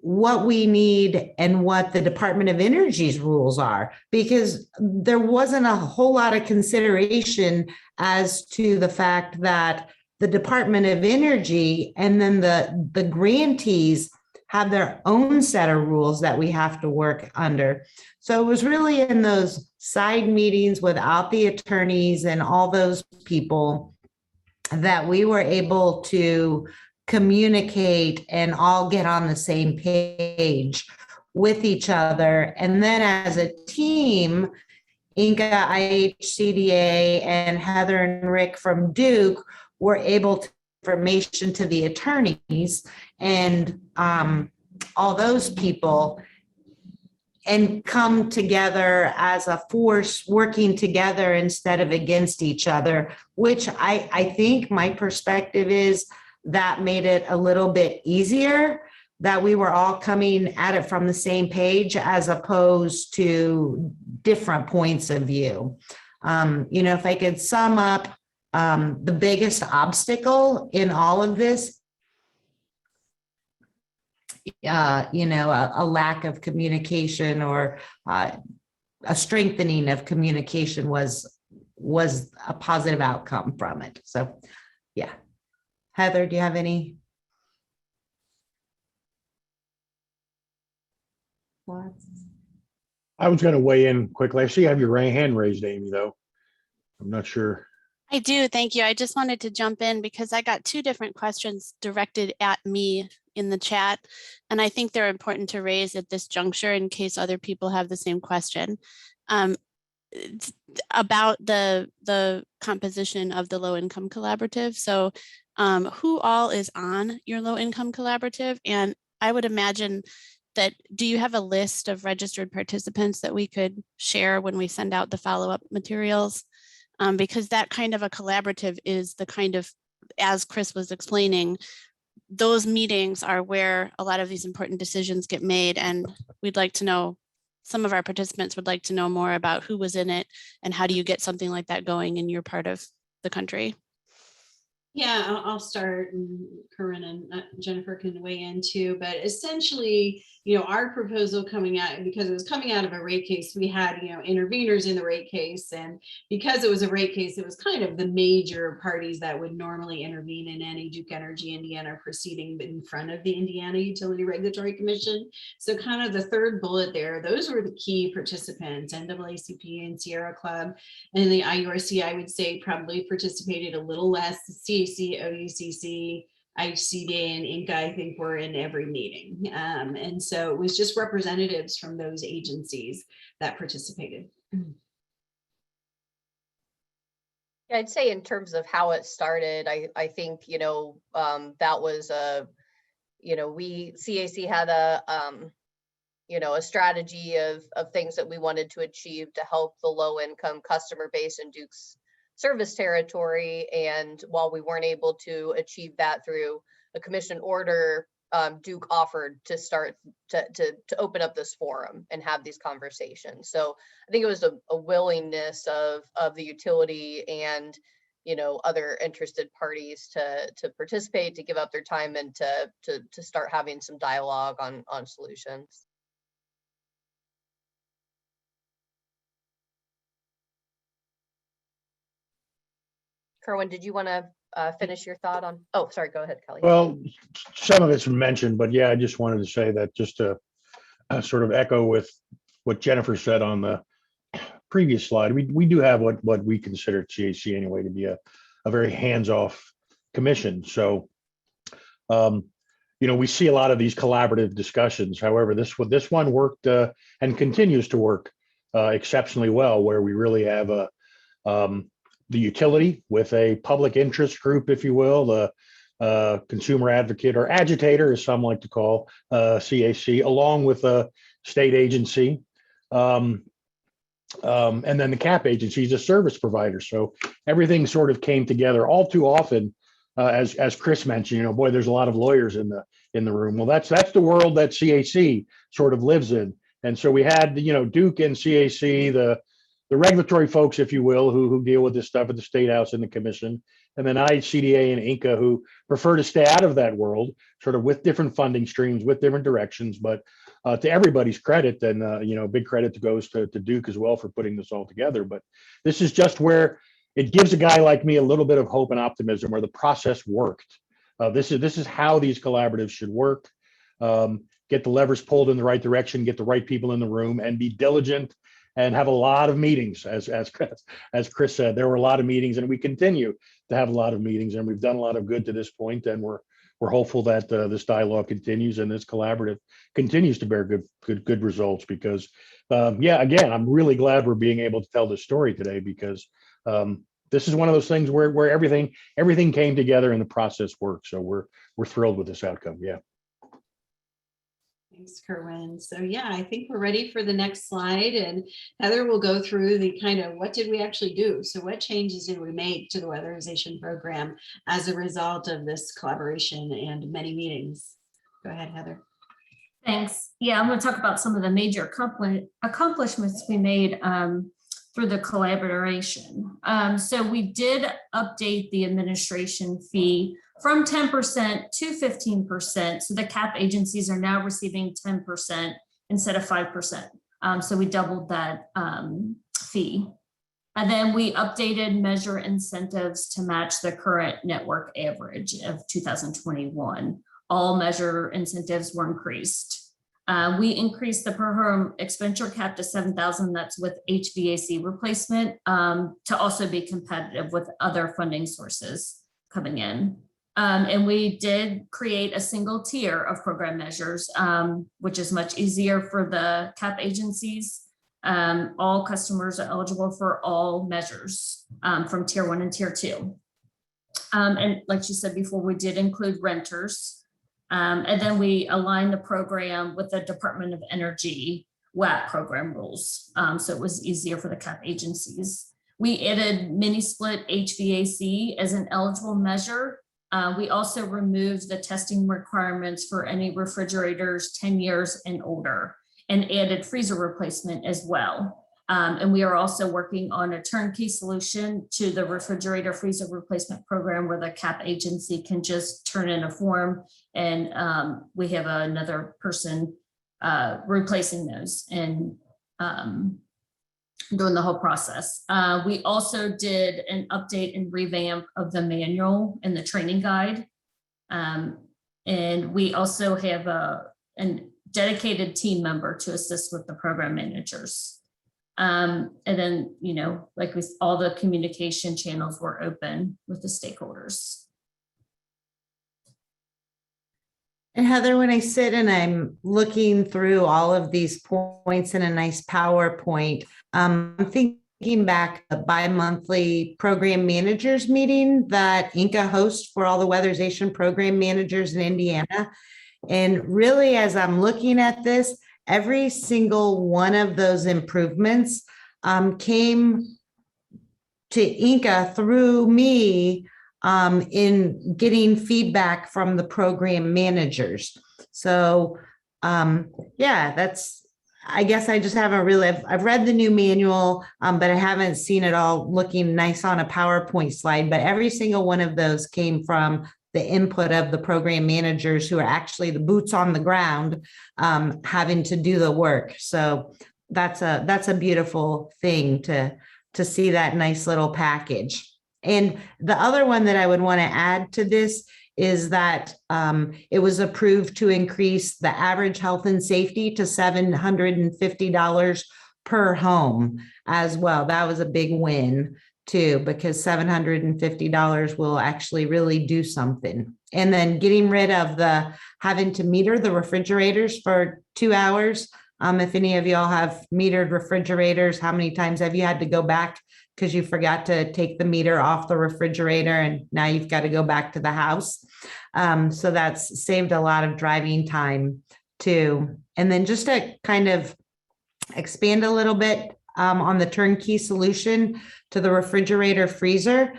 what we need and what the Department of Energy's rules are, because there wasn't a whole lot of consideration as to the fact that the Department of Energy and then the grantees have their own set of rules that we have to work under. So it was really in those side meetings without the attorneys and all those people that we were able to communicate and all get on the same page with each other. And then as a team, Inca, IHCDA, and Heather and Rick from Duke were able to information to the attorneys and all those people and come together as a force working together instead of against each other, which I think my perspective is that made it a little bit easier, that we were all coming at it from the same page as opposed to different points of view. If I could sum up the biggest obstacle in all of this, a lack of communication or a strengthening of communication was a positive outcome from it. So, yeah. Heather, do you have any thoughts? I was going to weigh in quickly. I see you have your hand raised, Amy, though. I'm not sure. I do, thank you. I just wanted to jump in because I got 2 different questions directed at me in the chat, and I think they're important to raise at this juncture in case other people have the same question. About the composition of the low income collaborative. So who all is on your low income collaborative? And I would imagine that, do you have a list of registered participants that we could share when we send out the follow-up materials? Because that kind of a collaborative is the kind of, as Chris was explaining, those meetings are where a lot of these important decisions get made. And we'd like to know, some of our participants would like to know more about who was in it and how do you get something like that going in your part of the country. Yeah, I'll start, and Corinne and Jennifer can weigh in too. But essentially, our proposal coming out, because it was coming out of a rate case, we had, interveners in the rate case. And because it was a rate case, it was kind of the major parties that would normally intervene in any Duke Energy Indiana proceeding in front of the Indiana Utility Regulatory Commission. So kind of the third bullet there, those were the key participants, NAACP and Sierra Club. And the IURC, I would say, probably participated a little less. CAC, OUCC, ICDA, and INCA, I think, were in every meeting. And so it was just representatives from those agencies that participated. Yeah, I'd say in terms of how it started, I think, that was CAC had a strategy of things that we wanted to achieve to help the low income customer base in Duke's service territory. And while we weren't able to achieve that through a commission order, Duke offered to start to open up this forum and have these conversations. So I think it was a willingness of the utility and other interested parties to participate, to give up their time, and to start having some dialogue on solutions. Kerwin, did you want to finish your thought on? Oh, sorry, go ahead, Kelly. Well, some of it's mentioned, but yeah, I just wanted to say that just to sort of echo with what Jennifer said on the previous slide. We do have what we consider CAC anyway to be a very hands-off commission. So, we see a lot of these collaborative discussions. However, this one worked and continues to work exceptionally well, where we really have the utility with a public interest group, if you will, the consumer advocate or agitator, as some like to call CAC, along with a state agency. And then the CAP agency is a service provider. So everything sort of came together. All too often, as Chris mentioned, boy, there's a lot of lawyers in the room. Well, that's the world that CAC sort of lives in. And so we had, Duke and CAC, the regulatory folks, if you will, who deal with this stuff at the State House and the Commission, and then ICDA and INCA, who prefer to stay out of that world, sort of with different funding streams, with different directions. But to everybody's credit, then big credit goes to Duke as well for putting this all together. But this is just where it gives a guy like me a little bit of hope and optimism, where the process worked. This is how these collaboratives should work. Get the levers pulled in the right direction, get the right people in the room, and be diligent. And have a lot of meetings, as Chris said, there were a lot of meetings, and we continue to have a lot of meetings, and we've done a lot of good to this point, and we're hopeful that this dialogue continues and this collaborative continues to bear good results. Because, again, I'm really glad we're being able to tell this story today, because this is one of those things where everything came together and the process worked. So we're thrilled with this outcome. Yeah. Thanks, Kerwin. So yeah, I think we're ready for the next slide, and Heather will go through the kind of what did we actually do? So what changes did we make to the weatherization program as a result of this collaboration and many meetings? Go ahead, Heather. Thanks. Yeah, I'm going to talk about some of the major accomplishments we made through the collaboration. So we did update the administration fee from 10% to 15%. So the CAP agencies are now receiving 10% instead of 5%. So we doubled that fee. And then we updated measure incentives to match the current network average of 2021. All measure incentives were increased. We increased the per home expenditure cap to $7,000. That's with HVAC replacement to also be competitive with other funding sources coming in. And we did create a single tier of program measures, which is much easier for the CAP agencies. All customers are eligible for all measures from tier 1 and tier 2. And like you said before, we did include renters. And then we aligned the program with the Department of Energy WAP program rules. So it was easier for the CAP agencies. We added mini split HVAC as an eligible measure. We also removed the testing requirements for any refrigerators 10 years and older, and added freezer replacement as well. And we are also working on a turnkey solution to the refrigerator freezer replacement program where the CAP agency can just turn in a form, and we have another person replacing those and doing the whole process. We also did an update and revamp of the manual and the training guide. And we also have a dedicated team member to assist with the program managers. And then, you know, like with all the communication channels were open with the stakeholders. And Heather, when I sit and I'm looking through all of these points in a nice PowerPoint, I'm thinking back the bi-monthly program managers meeting that Inca hosts for all the weatherization program managers in Indiana. And really, as I'm looking at this, every single one of those improvements came to Inca through me in getting feedback from the program managers. So yeah, I guess I just haven't really, I've read the new manual, but I haven't seen it all looking nice on a PowerPoint slide, but every single one of those came from the input of the program managers who are actually the boots on the ground, having to do the work. So that's a beautiful thing to see that nice little package. And the other one that I would want to add to this is that it was approved to increase the average health and safety to $750 per home as well. That was a big win too, because $750 will actually really do something. And then getting rid of the having to meter the refrigerators for 2 hours. If any of y'all have metered refrigerators, how many times have you had to go back because you forgot to take the meter off the refrigerator and now you've got to go back to the house? So that's saved a lot of driving time too. And then just to kind of expand a little bit on the turnkey solution to the refrigerator freezer,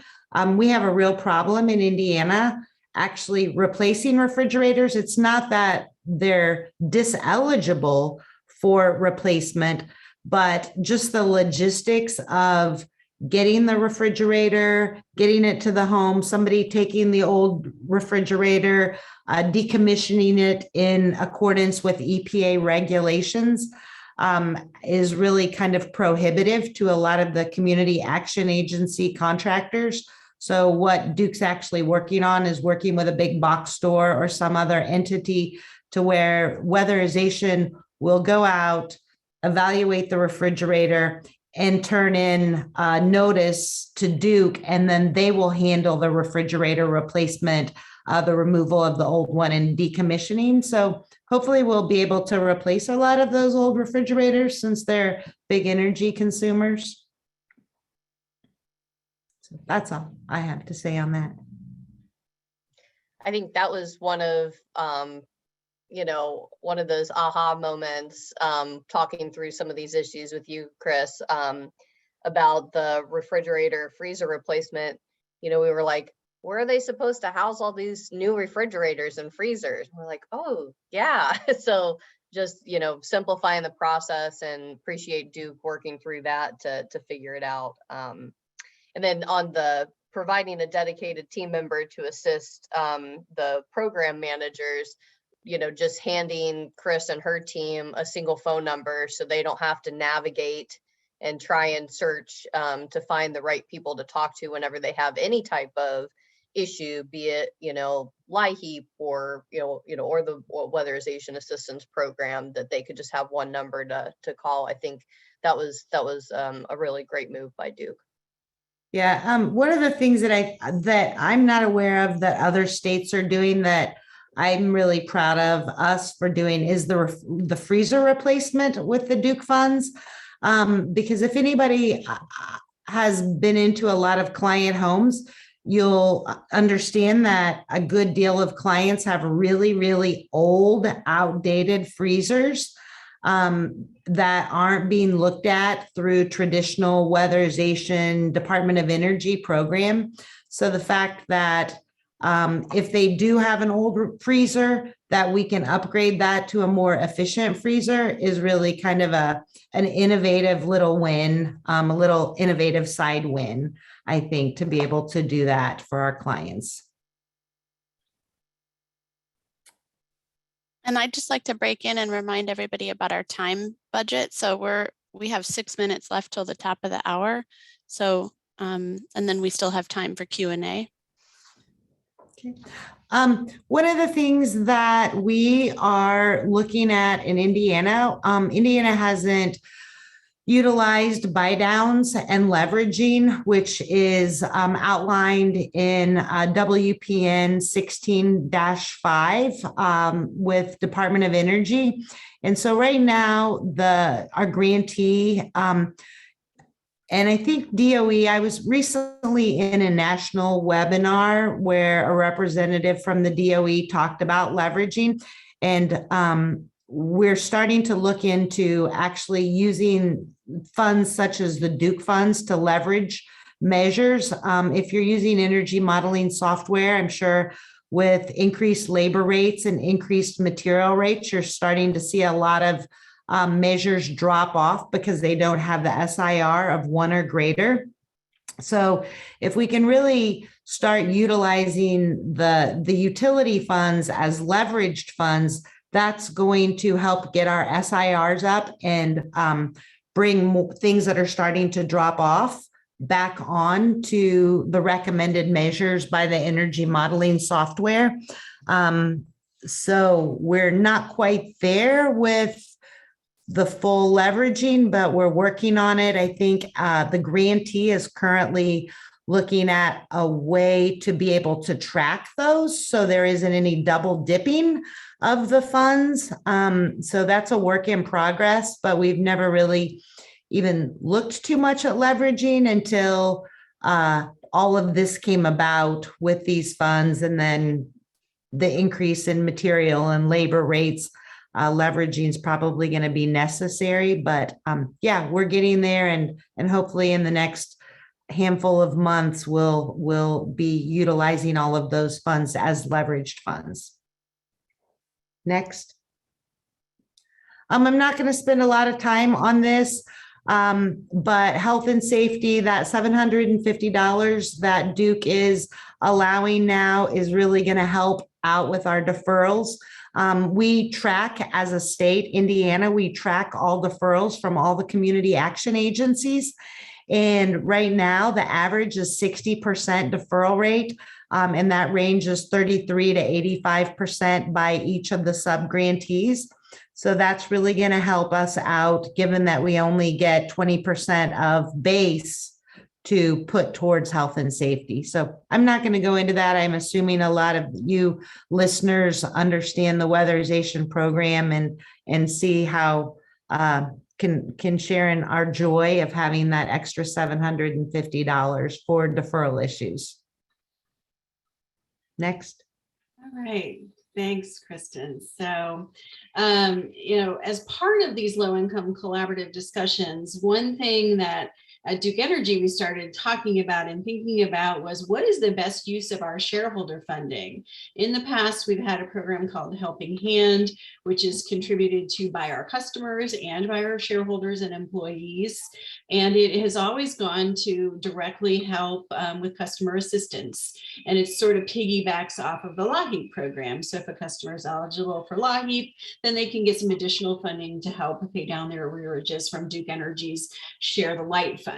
we have a real problem in Indiana actually replacing refrigerators. It's not that they're diseligible for replacement, but just the logistics of getting the refrigerator, getting it to the home, somebody taking the old refrigerator, decommissioning it in accordance with EPA regulations is really kind of prohibitive to a lot of the community action agency contractors. So what Duke's actually working on is working with a big box store or some other entity to where weatherization will go out, evaluate the refrigerator, and turn in a notice to Duke, and then they will handle the refrigerator replacement, the removal of the old one and decommissioning. So hopefully we'll be able to replace a lot of those old refrigerators since they're big energy consumers. So that's all I have to say on that. I think that was one of one of those aha moments, talking through some of these issues with you, Chris, about the refrigerator freezer replacement. We were like, where are they supposed to house all these new refrigerators and freezers? And we're like, oh yeah. So just, simplifying the process, and appreciate Duke working through that to figure it out. And then on the providing a dedicated team member to assist the program managers, just handing Chris and her team a single phone number so they don't have to navigate and try and search to find the right people to talk to whenever they have any type of issue, be it, LIHEAP or, or the weatherization assistance program, that they could just have one number to call. I think that was a really great move by Duke. Yeah, one of the things that I'm not aware of that other states are doing that I'm really proud of us for doing is the freezer replacement with the Duke funds. Because if anybody has been into a lot of client homes, you'll understand that a good deal of clients have really, really old, outdated freezers that aren't being looked at through traditional weatherization Department of Energy program. So the fact that If they do have an old freezer, that we can upgrade that to a more efficient freezer is really kind of an innovative little win, a little innovative side win, I think, to be able to do that for our clients. And I'd just like to break in and remind everybody about our time budget. So we have 6 minutes left till the top of the hour. So, and then we still have time for Q&A. Okay. One of the things that we are looking at in Indiana, Indiana hasn't utilized buy downs and leveraging, which is outlined in WPN 16-5 with Department of Energy. And so right now, our grantee, and I think DOE, I was recently in a national webinar where a representative from the DOE talked about leveraging, and we're starting to look into actually using funds such as the Duke funds to leverage measures. If you're using energy modeling software, I'm sure with increased labor rates and increased material rates, you're starting to see a lot of measures drop off because they don't have the SIR of 1 or greater. So if we can really start utilizing the utility funds as leveraged funds, that's going to help get our SIRs up and bring things that are starting to drop off back on to the recommended measures by the energy modeling software. So we're not quite there with the full leveraging, but we're working on it. I think the grantee is currently looking at a way to be able to track those so there isn't any double dipping of the funds. So that's a work in progress, but we've never really even looked too much at leveraging until all of this came about with these funds, and then the increase in material and labor rates. Leveraging is probably going to be necessary, but yeah, we're getting there, and hopefully in the next handful of months we'll be utilizing all of those funds as leveraged funds. Next. I'm not going to spend a lot of time on this, but health and safety, that $750 that Duke is allowing now is really going to help out with our deferrals. We track, as a state, Indiana, we track all deferrals from all the community action agencies. And right now, the average is 60% deferral rate. And that ranges 33 to 85% by each of the sub-grantees. So that's really going to help us out, given that we only get 20% of base to put towards health and safety. So I'm not going to go into that. I'm assuming a lot of you listeners understand the weatherization program and see how can share in our joy of having that extra $750 for deferral issues. Next. All right. Thanks, Kristen. So, as part of these low-income collaborative discussions, one thing that at Duke Energy we started talking about and thinking about was, what is the best use of our shareholder funding? In the past, we've had a program called Helping Hand, which is contributed to by our customers and by our shareholders and employees. And it has always gone to directly help with customer assistance. And it sort of piggybacks off of the LAHEAP program. So if a customer is eligible for LAHEAP, then they can get some additional funding to help pay down their arrearages from Duke Energy's Share the Light Fund.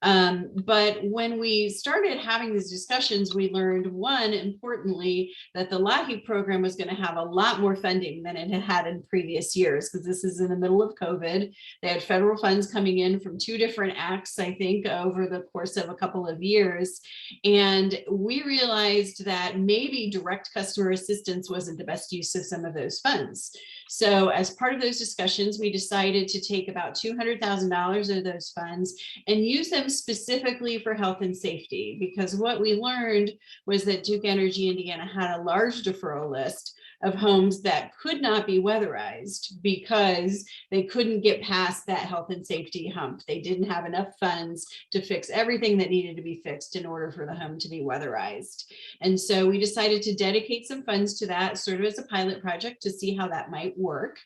But when we started having these discussions, we learned, one, importantly, that the LAHEAP program was going to have a lot more funding than it had had in previous years, because this is in the middle of COVID. They had federal funds coming in from 2 different acts, I think, over the course of a couple of years. And we realized that maybe direct customer assistance wasn't the best use of some of those funds. So as part of those discussions, we decided to take about $200,000 of those funds and use them specifically for health and safety, because what we learned was that Duke Energy Indiana had a large deferral list of homes that could not be weatherized because they couldn't get past that health and safety hump. They didn't have enough funds to fix everything that needed to be fixed in order for the home to be weatherized. And so we decided to dedicate some funds to that, sort of as a pilot project to see how that might work.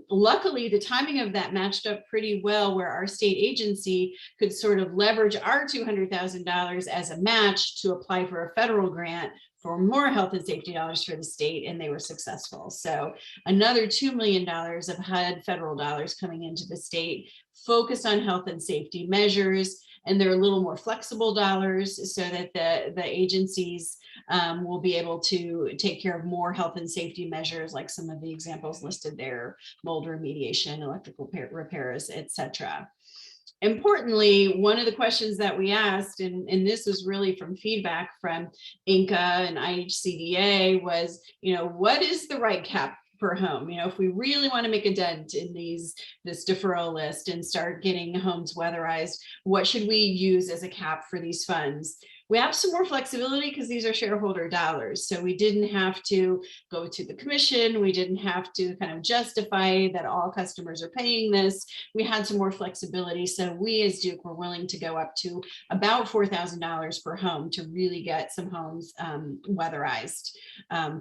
Luckily, the timing of that matched up pretty well, where our state agency could sort of leverage our $200,000 as a match to apply for a federal grant for more health and safety dollars for the state, and they were successful. So another $2 million of HUD federal dollars coming into the state, focused on health and safety measures, and they're a little more flexible dollars so that the agencies will be able to take care of more health and safety measures, like some of the examples listed there: mold remediation, electrical repairs, etc. Importantly, one of the questions that we asked, and this was really from feedback from INCA and IHCDA, was, what is the right cap per home? If we really want to make a dent in this deferral list and start getting homes weatherized, what should we use as a cap for these funds? We have some more flexibility because these are shareholder dollars. So we didn't have to go to the commission. We didn't have to kind of justify that all customers are paying this. We had some more flexibility. So we as Duke were willing to go up to about $4,000 per home to really get some homes weatherized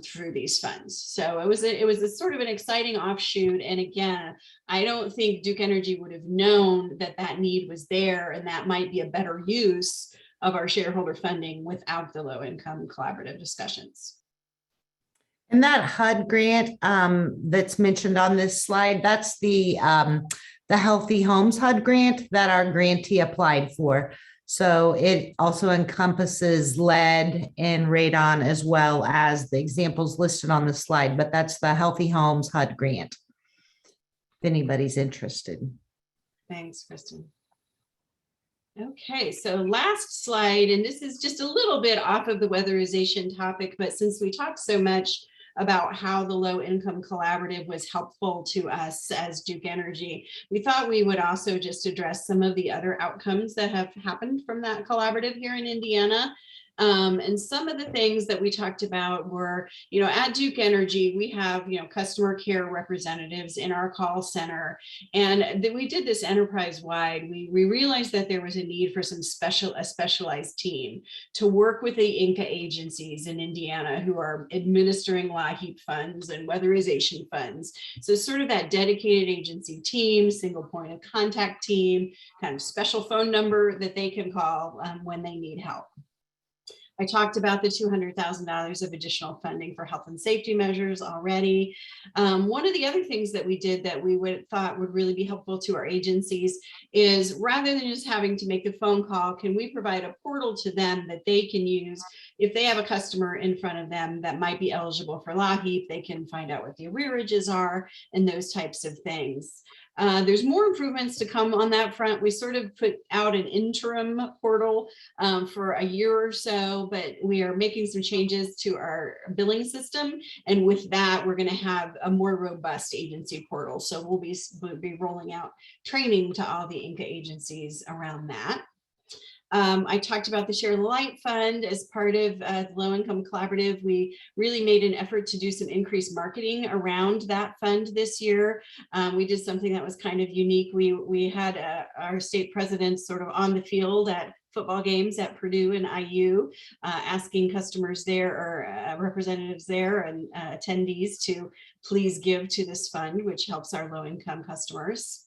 through these funds. So it was a sort of an exciting offshoot. And again, I don't think Duke Energy would have known that need was there, and that might be a better use of our shareholder funding without the low income collaborative discussions. And that HUD grant that's mentioned on this slide, that's the Healthy Homes HUD grant that our grantee applied for. So it also encompasses lead and radon, as well as the examples listed on the slide, but that's the Healthy Homes HUD grant, if anybody's interested. Thanks, Kristen. Okay, so last slide, and this is just a little bit off of the weatherization topic, but since we talked so much about how the low income collaborative was helpful to us as Duke Energy, we thought we would also just address some of the other outcomes that have happened from that collaborative here in Indiana. And some of the things that we talked about were, at Duke Energy, we have, customer care representatives in our call center. And we did this enterprise-wide. We realized that there was a need for a specialized team to work with the INCA agencies in Indiana who are administering LIHEAP funds and weatherization funds. So sort of that dedicated agency team, single point of contact team, kind of special phone number that they can call when they need help. I talked about the $200,000 of additional funding for health and safety measures already. One of the other things that we did that we thought would really be helpful to our agencies is, rather than just having to make the phone call, can we provide a portal to them that they can use if they have a customer in front of them that might be eligible for LIHEAP? They can find out what the arrearages are and those types of things. There's more improvements to come on that front. We sort of put out an interim portal for a year or so, but we are making some changes to our billing system. And with that, we're going to have a more robust agency portal. So we'll be rolling out training to all the INCA agencies around that. I talked about the Share the Light Fund as part of the Low Income Collaborative. We really made an effort to do some increased marketing around that fund this year. We did something that was kind of unique. We had our state presidents sort of on the field at football games at Purdue and IU, asking customers there, or representatives there, and attendees to please give to this fund, which helps our low income customers.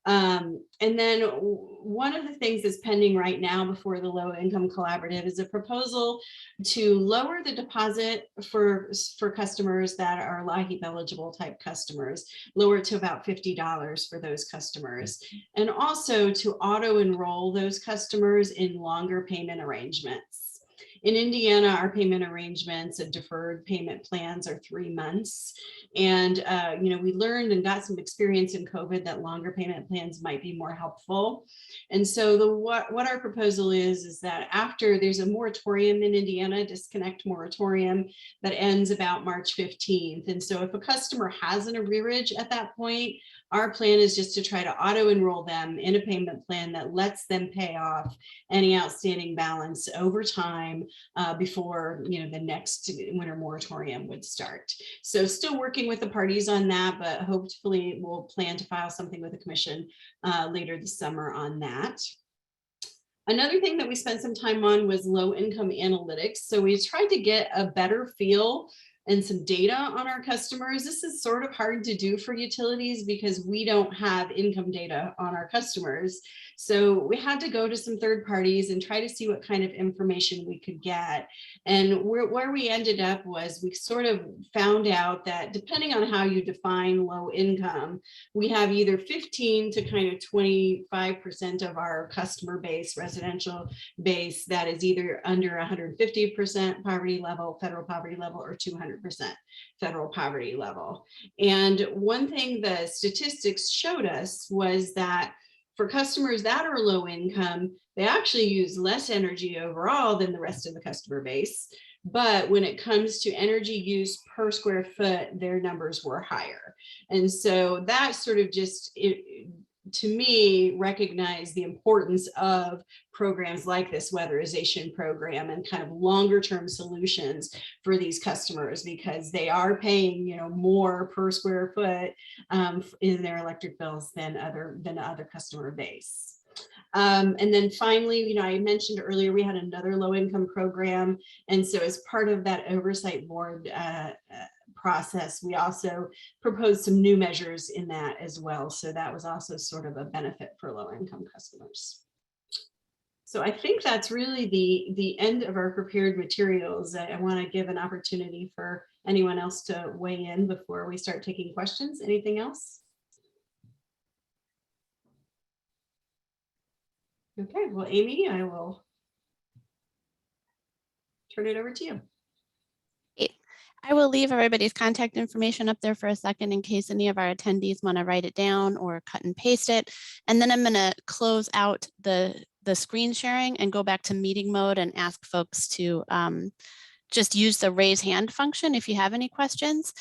And then one of the things that's pending right now before the Low Income Collaborative is a proposal to lower the deposit for customers that are LIHEAP eligible type customers, lower it to about $50 for those customers, and also to auto enroll those customers in longer payment arrangements. In Indiana, our payment arrangements and deferred payment plans are 3 months. And, we learned and got some experience in COVID that longer payment plans might be more helpful. And so what our proposal is that after there's a moratorium in Indiana, disconnect moratorium, that ends about March 15th. And so if a customer has an arrearage at that point, Our plan is just to try to auto enroll them in a payment plan that lets them pay off any outstanding balance over time before the next winter moratorium would start. So still working with the parties on that, but hopefully we'll plan to file something with the commission later this summer on that. Another thing that we spent some time on was low income analytics. So we tried to get a better feel and some data on our customers. This is sort of hard to do for utilities because we don't have income data on our customers. So we had to go to some third parties and try to see what kind of information we could get. And where we ended up was we sort of found out that depending on how you define low income, we have either 15 to kind of 25% of our customer base, residential base, that is either under 150% poverty level, federal poverty level, or 200% federal poverty level. And one thing the statistics showed us was that for customers that are low income, they actually use less energy overall than the rest of the customer base. But when it comes to energy use per square foot, their numbers were higher. And so that sort of just, to me, recognized the importance of programs like this weatherization program and kind of longer term solutions for these customers, because they are paying more per square foot in their electric bills than other customer base. And then finally, I mentioned earlier we had another low income program, and so as part of that oversight board process, we also proposed some new measures in that as well. So that was also sort of a benefit for low income customers. So I think that's really the end of our prepared materials. I want to give an opportunity for anyone else to weigh in before we start taking questions. Anything else? Okay, well, Amy, I will turn it over to you. I will leave everybody's contact information up there for a second in case any of our attendees want to write it down or cut and paste it. And then I'm going to close out the screen sharing and go back to meeting mode and ask folks to just use the raise hand function if you have any questions.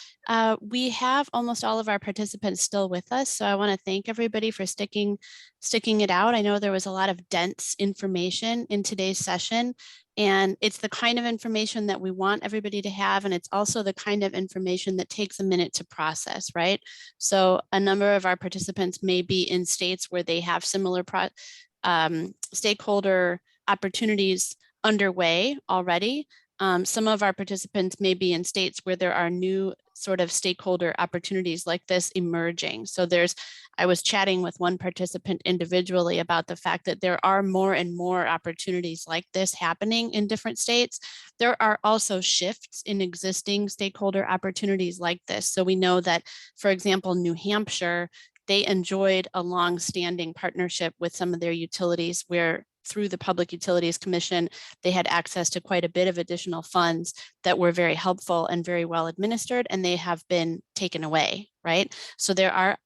We have almost all of our participants still with us, so I want to thank everybody for sticking it out. I know there was a lot of dense information in today's session, and it's the kind of information that we want everybody to have, and it's also the kind of information that takes a minute to process, right? So a number of our participants may be in states where they have similar stakeholder opportunities underway already. Some of our participants may be in states where there are new sort of stakeholder opportunities like this emerging. So I was chatting with one participant individually about the fact that there are more and more opportunities like this happening in different states. There are also shifts in existing stakeholder opportunities like this. So we know that, for example, New Hampshire, they enjoyed a long-standing partnership with some of their utilities where through the Public Utilities Commission, they had access to quite a bit of additional funds that were very helpful and very well administered, and they have been taken away, right? So there are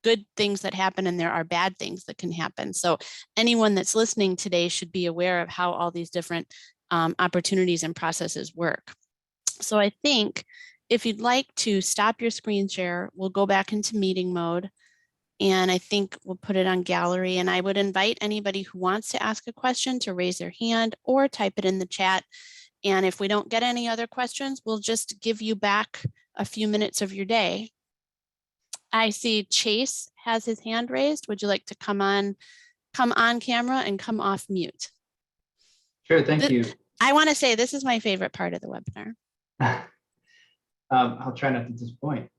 good things that happen and there are bad things that can happen. So anyone that's listening today should be aware of how all these different opportunities and processes work. So I think if you'd like to stop your screen share, we'll go back into meeting mode. And I think we'll put it on gallery, and I would invite anybody who wants to ask a question to raise their hand or type it in the chat. And if we don't get any other questions, we'll just give you back a few minutes of your day. I see Chase has his hand raised. Would you like to come on camera and come off mute? Sure, thank you. I want to say this is my favorite part of the webinar. I'll try not to disappoint.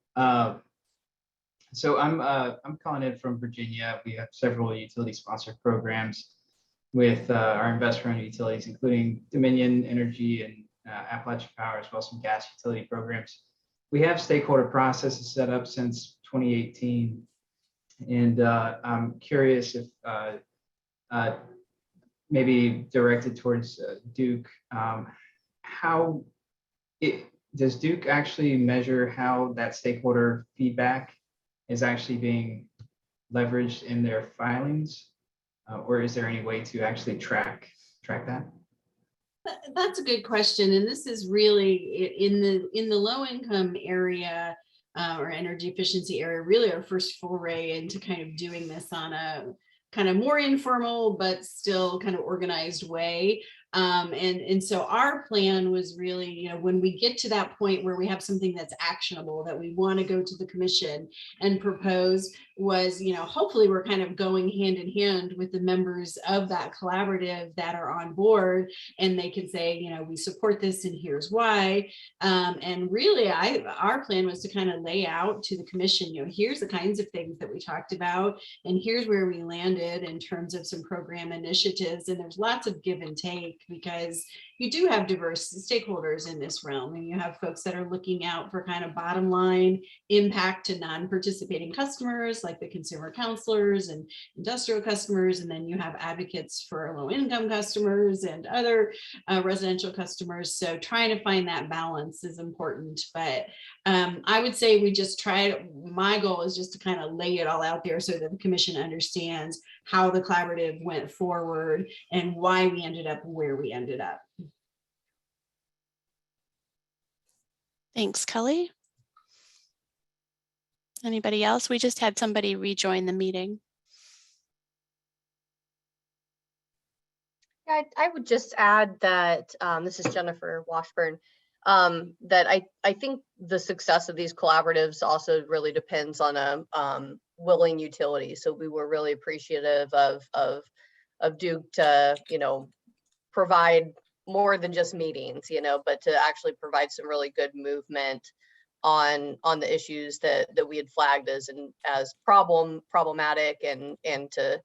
So I'm calling in from Virginia. We have several utility-sponsored programs with our investor-owned utilities, including Dominion Energy and Appalachian Power, as well as some gas utility programs. We have stakeholder processes set up since 2018, and I'm curious if maybe directed towards Duke, does Duke actually measure how that stakeholder feedback is actually being leveraged in their filings, or is there any way to actually track that? That's a good question, and this is really in the low income area. or energy efficiency area, really our first foray into kind of doing this on a kind of more informal, but still kind of organized way. And so our plan was really, you know, when we get to that point where we have something that's actionable that we want to go to the commission and propose, was, you know, hopefully we're kind of going hand in hand with the members of that collaborative that are on board, and they can say, you know, we support this and here's why. And really, our plan was to kind of lay out to the commission, you know, here's the kinds of things that we talked about, and here's where we landed in terms of some program initiatives. And there's lots of give and take, because you do have diverse stakeholders in this realm, and you have folks that are looking out for kind of bottom line impact to non-participating customers like the consumer counselors and industrial customers, and then you have advocates for low-income customers and other residential customers. So trying to find that balance is important. But I would say we just my goal is just to kind of lay it all out there so that the commission understands how the collaborative went forward and why we ended up where we ended up. Thanks, Kelly. Anybody else? We just had somebody rejoin the meeting. Yeah, I would just add that this is Jennifer Washburn. That I think the success of these collaboratives also really depends on a willing utility. So we were really appreciative of Duke to, you know, provide more than just meetings, you know, but to actually provide some really good movement on the issues that we had flagged as problematic, and to,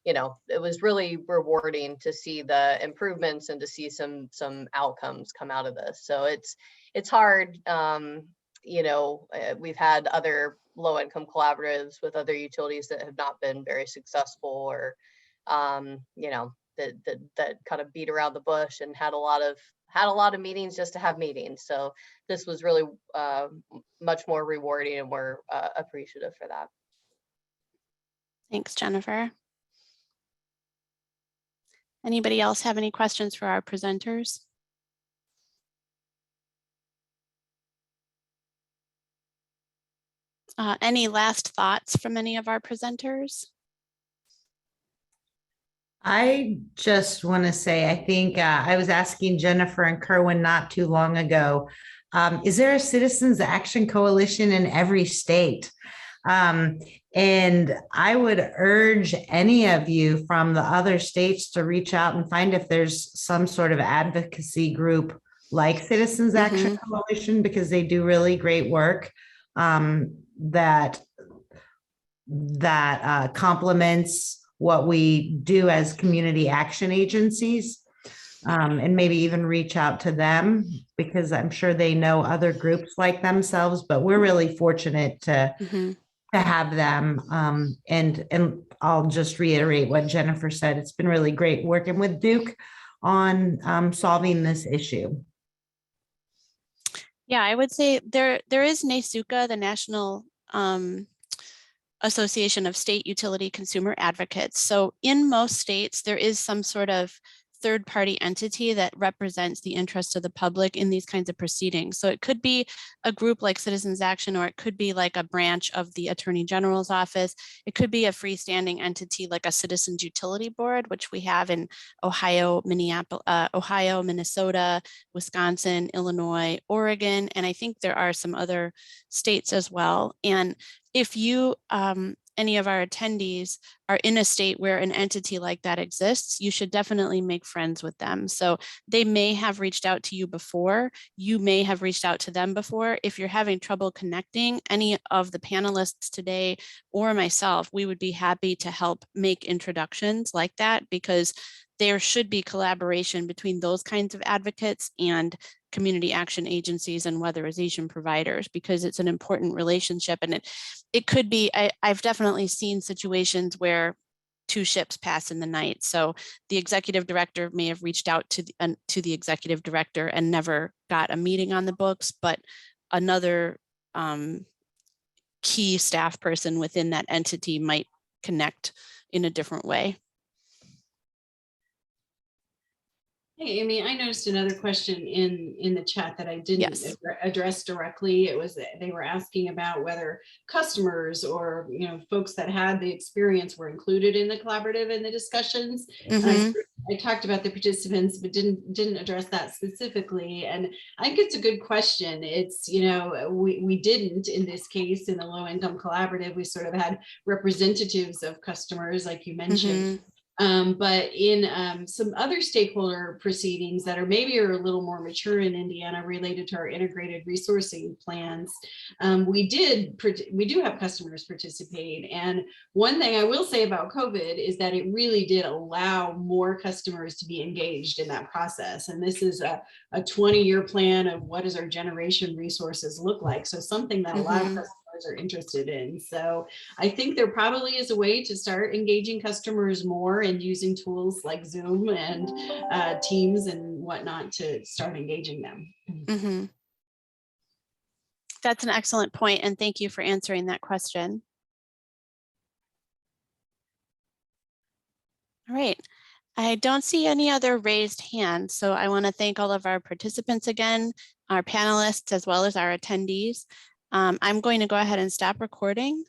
you know, it was really rewarding to see the improvements and to see some outcomes come out of this. So it's hard, you know, we've had other low-income collaboratives with other utilities that have not been very successful, or you know, that kind of beat around the bush and had a lot of meetings just to have meetings. So this was really much more rewarding, and we're appreciative for that. Thanks, Jennifer. Anybody else have any questions for our presenters? Any last thoughts from any of our presenters? I just want to say, I think I was asking Jennifer and Kerwin not too long ago, is there a Citizens Action Coalition in every state? And I would urge any of you from the other states to reach out and find if there's some sort of advocacy group like Citizens Action Coalition, because they do really great work that complements what we do as community action agencies, and maybe even reach out to them, because I'm sure they know other groups like themselves, but we're really fortunate to have them. And I'll just reiterate what Jennifer said. It's been really great working with Duke on solving this issue. Yeah, I would say there is NASUCA, the National Association of State Utility Consumer Advocates. So in most states, there is some sort of third-party entity that represents the interest of the public in these kinds of proceedings. So it could be a group like Citizens Action, or it could be like a branch of the Attorney General's office. It could be a freestanding entity like a Citizens Utility Board, which we have in Ohio, Minnesota, Wisconsin, Illinois, Oregon, and I think there are some other states as well. And if you, any of our attendees are in a state where an entity like that exists, you should definitely make friends with them. So they may have reached out to you before, you may have reached out to them before. If you're having trouble connecting, any of the panelists today or myself, we would be happy to help make introductions like that, because there should be collaboration between those kinds of advocates and community action agencies and weatherization providers, because it's an important relationship. And it could be, I've definitely seen situations where two ships pass in the night. So the executive director may have reached out to the executive director and never got a meeting on the books, but another key staff person within that entity might connect in a different way. Hey, Amy, I noticed another question in the chat that I didn't Yes. address directly. It was they were asking about whether customers or folks that had the experience were included in the collaborative and the discussions. Mhm. I talked about the participants, but didn't address that specifically. And I think it's a good question. It's we didn't in this case in the low income collaborative. We sort of had representatives of customers, like you mentioned. Mhm. But in some other stakeholder proceedings that are maybe are a little more mature in Indiana related to our integrated resourcing plans, we do have customers participate. And one thing I will say about COVID is that it really did allow more customers to be engaged in that process. And this is a 20-year plan of what does our generation resources look like. So something that a lot of Mhm. customers are interested in. So I think there probably is a way to start engaging customers more and using tools like Zoom and Teams and whatnot to start engaging them. Mhm. That's an excellent point, and thank you for answering that question. All right. I don't see any other raised hands, so I want to thank all of our participants again, our panelists, as well as our attendees. I'm going to go ahead and stop recording